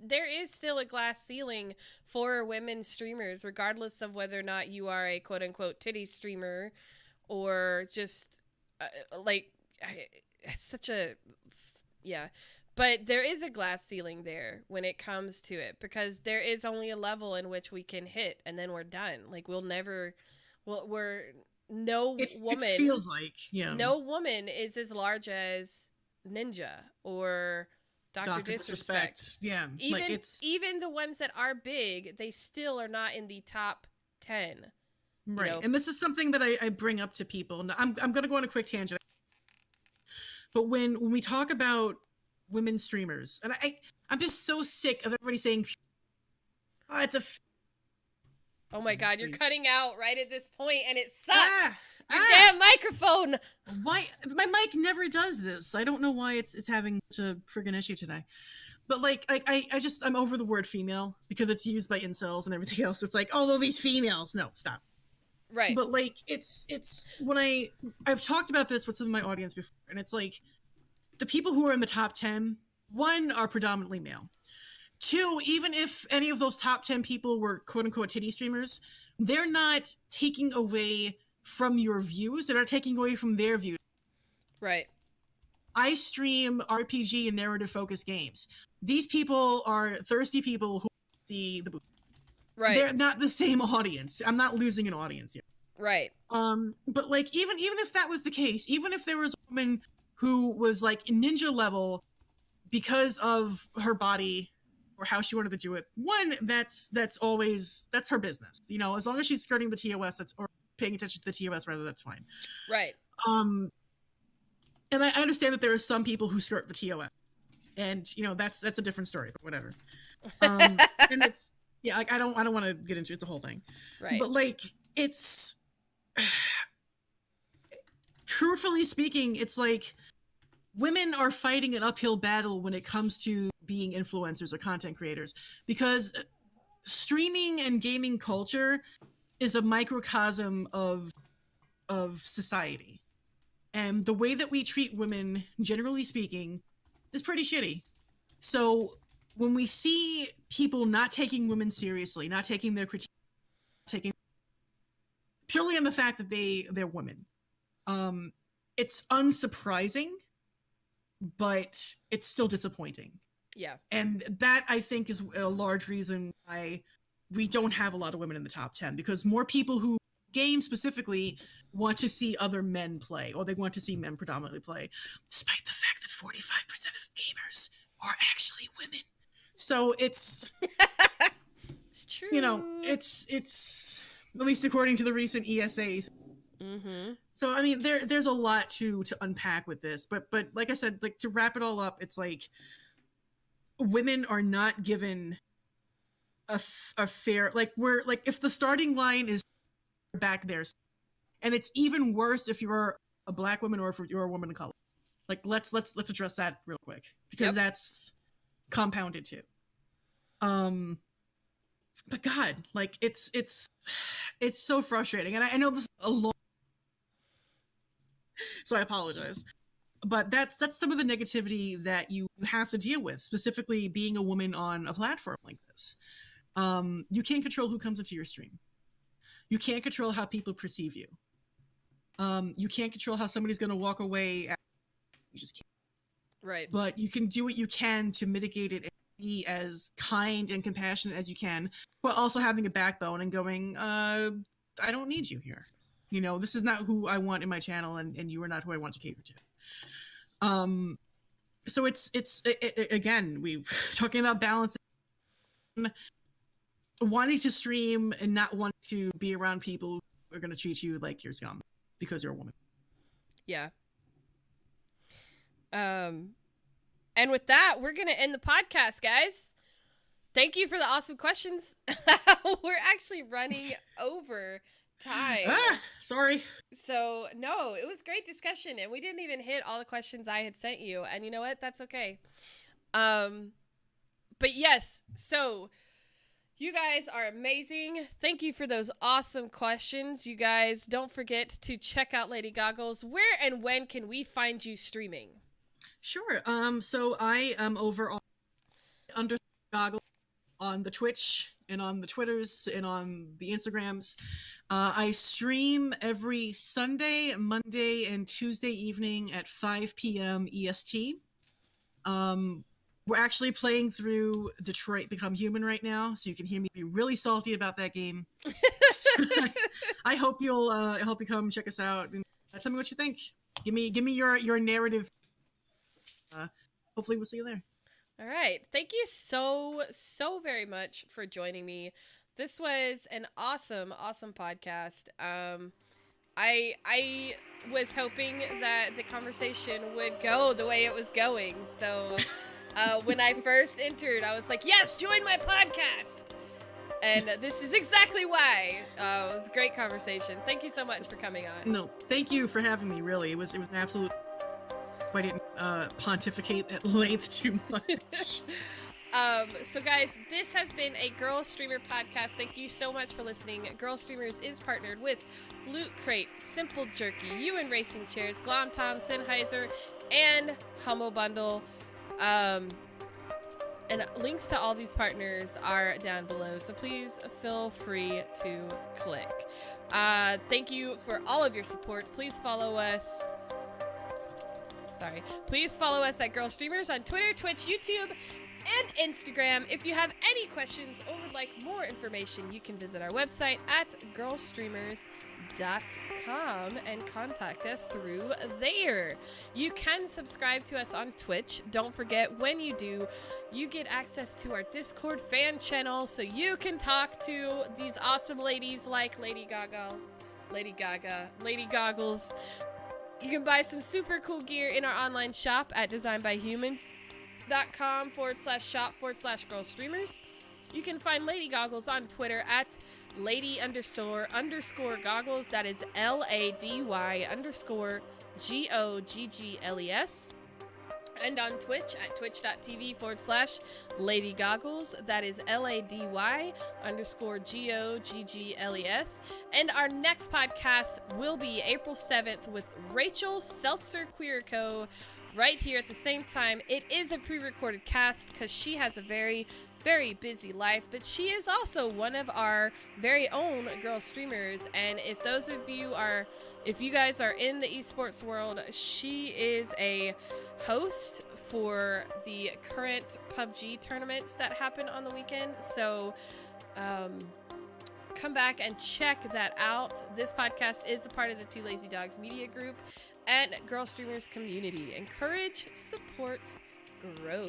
There is still a glass ceiling for women streamers, regardless of whether or not you are a quote unquote titty streamer or just but there is a glass ceiling there when it comes to it, because there is only a level in which we can hit and then we're done. Like it feels like, yeah, no woman is as large as Ninja or Dr. Disrespect. Yeah. Even the ones that are big, they still are not in the top 10. Right. You know? And this is something that I bring up to people. I'm going to go on a quick tangent. But when we talk about women streamers, and I'm just so sick of everybody saying, oh, Oh my God, you're Please. cutting out right at this point, and it sucks. Your Ah! damn microphone. Why my mic never does this? I don't know why it's having such a friggin' issue today. But like I'm over the word female because it's used by incels and everything else. So it's like, oh, these females. No, stop. Right. But like it's when I've talked about this with some of my audience before, and it's like the people who are in the top 10, one, are predominantly male. Two, even if any of those top 10 people were quote unquote titty streamers, they're not taking away from your views. They're not taking away from their views. Right. I stream RPG and narrative focused games. These people are thirsty people who the booth. Right. They're not the same audience. I'm not losing an audience here. Right. But like even if that was the case, even if there was a woman who was like ninja level because of her body or how she wanted to do it, one, that's her business. You know, as long as she's skirting the TOS, or paying attention to the TOS rather, that's fine. Right. And I understand that there are some people who skirt the TOS, and you know that's a different story, but whatever. And it's I don't want to get into it. It's a whole thing. Right. But like it's truthfully speaking, it's like women are fighting an uphill battle when it comes to being influencers or content creators, because streaming and gaming culture is a microcosm of society. And the way that we treat women, generally speaking, is pretty shitty. So when we see people not taking women seriously, not taking their critique, taking purely on the fact that they're women, it's unsurprising, but it's still disappointing. Yeah. And that, I think, is a large reason why we don't have a lot of women in the top 10, because more people who game specifically want to see other men play, or they want to see men predominantly play, despite the fact that 45% of gamers are actually women. So it's It's true. You know, it's at least according to the recent ESAs. Mm-hmm. So I mean, there's a lot to unpack with this, but like I said, like to wrap it all up, it's like women are not given a fair, like, we're like, if the starting line is back there, and it's even worse if you're a black woman or if you're a woman of color. Like let's address that real quick, because that's compounded too. But God, like it's so frustrating, and I know this is a long, so I apologize, but that's some of the negativity that you have to deal with, specifically being a woman on a platform like this. You can't control who comes into your stream. You can't control how people perceive you. You can't control how somebody's going to walk away. You just can't. Right. But you can do what you can to mitigate it and be as kind and compassionate as you can, while also having a backbone and going, I don't need you here. You know, this is not who I want in my channel, and you are not who I want to cater to. So it's again, we talking about balance, wanting to stream and not wanting to be around people who are going to treat you like you're scum because you're a woman. Yeah. And with that, we're going to end the podcast, guys. Thank you for the awesome questions. We're actually running over time. Sorry. So, no, it was great discussion, and we didn't even hit all the questions I had sent you, and you know what? That's okay. But yes, so you guys are amazing. Thank you for those awesome questions. You guys, don't forget to check out Lady Goggles. Where and when can we find you streaming? Sure. So I am over on _Goggles on the Twitch and on the Twitters and on the Instagrams. I stream every Sunday, Monday, and Tuesday evening at 5 p.m. EST. We're actually playing through Detroit Become Human right now, so you can hear me be really salty about that game. I hope you'll come check us out and tell me what you think. Give me your narrative. Hopefully we'll see you there. All right. Thank you so very much for joining me. This was an awesome podcast. I was hoping that the conversation would go the way it was going. So when I first entered, I was like, yes, join my podcast. And this is exactly why. It was a great conversation. Thank you so much for coming on. No, thank you for having me, really. It was an absolute... I didn't pontificate at length too much. So guys, this has been a Girl Streamer podcast. Thank you so much for listening. Girl Streamers is partnered with Loot Crate, Simple Jerky, UN Racing Chairs, Glom Tom, Sennheiser, and Hummel Bundle. And links to all these partners are down below, so please feel free to click. Thank you for all of your support. Please follow us. Please follow us at Girlstreamers on Twitter, Twitch, YouTube, and Instagram. If you have any questions or would like more information, you can visit our website at girlstreamers.com and contact us through there. You can subscribe to us on Twitch. Don't forget, when you do, you get access to our Discord fan channel, so you can talk to these awesome ladies like Lady Goggles. You can buy some super cool gear in our online shop at designbyhumans.com/shop/Girlstreamers. You can find Lady Goggles on Twitter at lady__goggles. That is LADY_GOGGLES. And on Twitch at twitch.tv/Lady Goggles. That is LADY_GOGGLES. And our next podcast will be April 7th with Rachel Seltzer Queer Co. right here at the same time. It is a pre-recorded cast because she has a very, very busy life, but she is also one of our very own girl streamers. And if you guys are in the esports world, she is a host for the current PUBG tournaments that happen on the weekend. So come back and check that out. This podcast is a part of the Two Lazy Dogs media group and Girl Streamers community. Encourage, support, grow.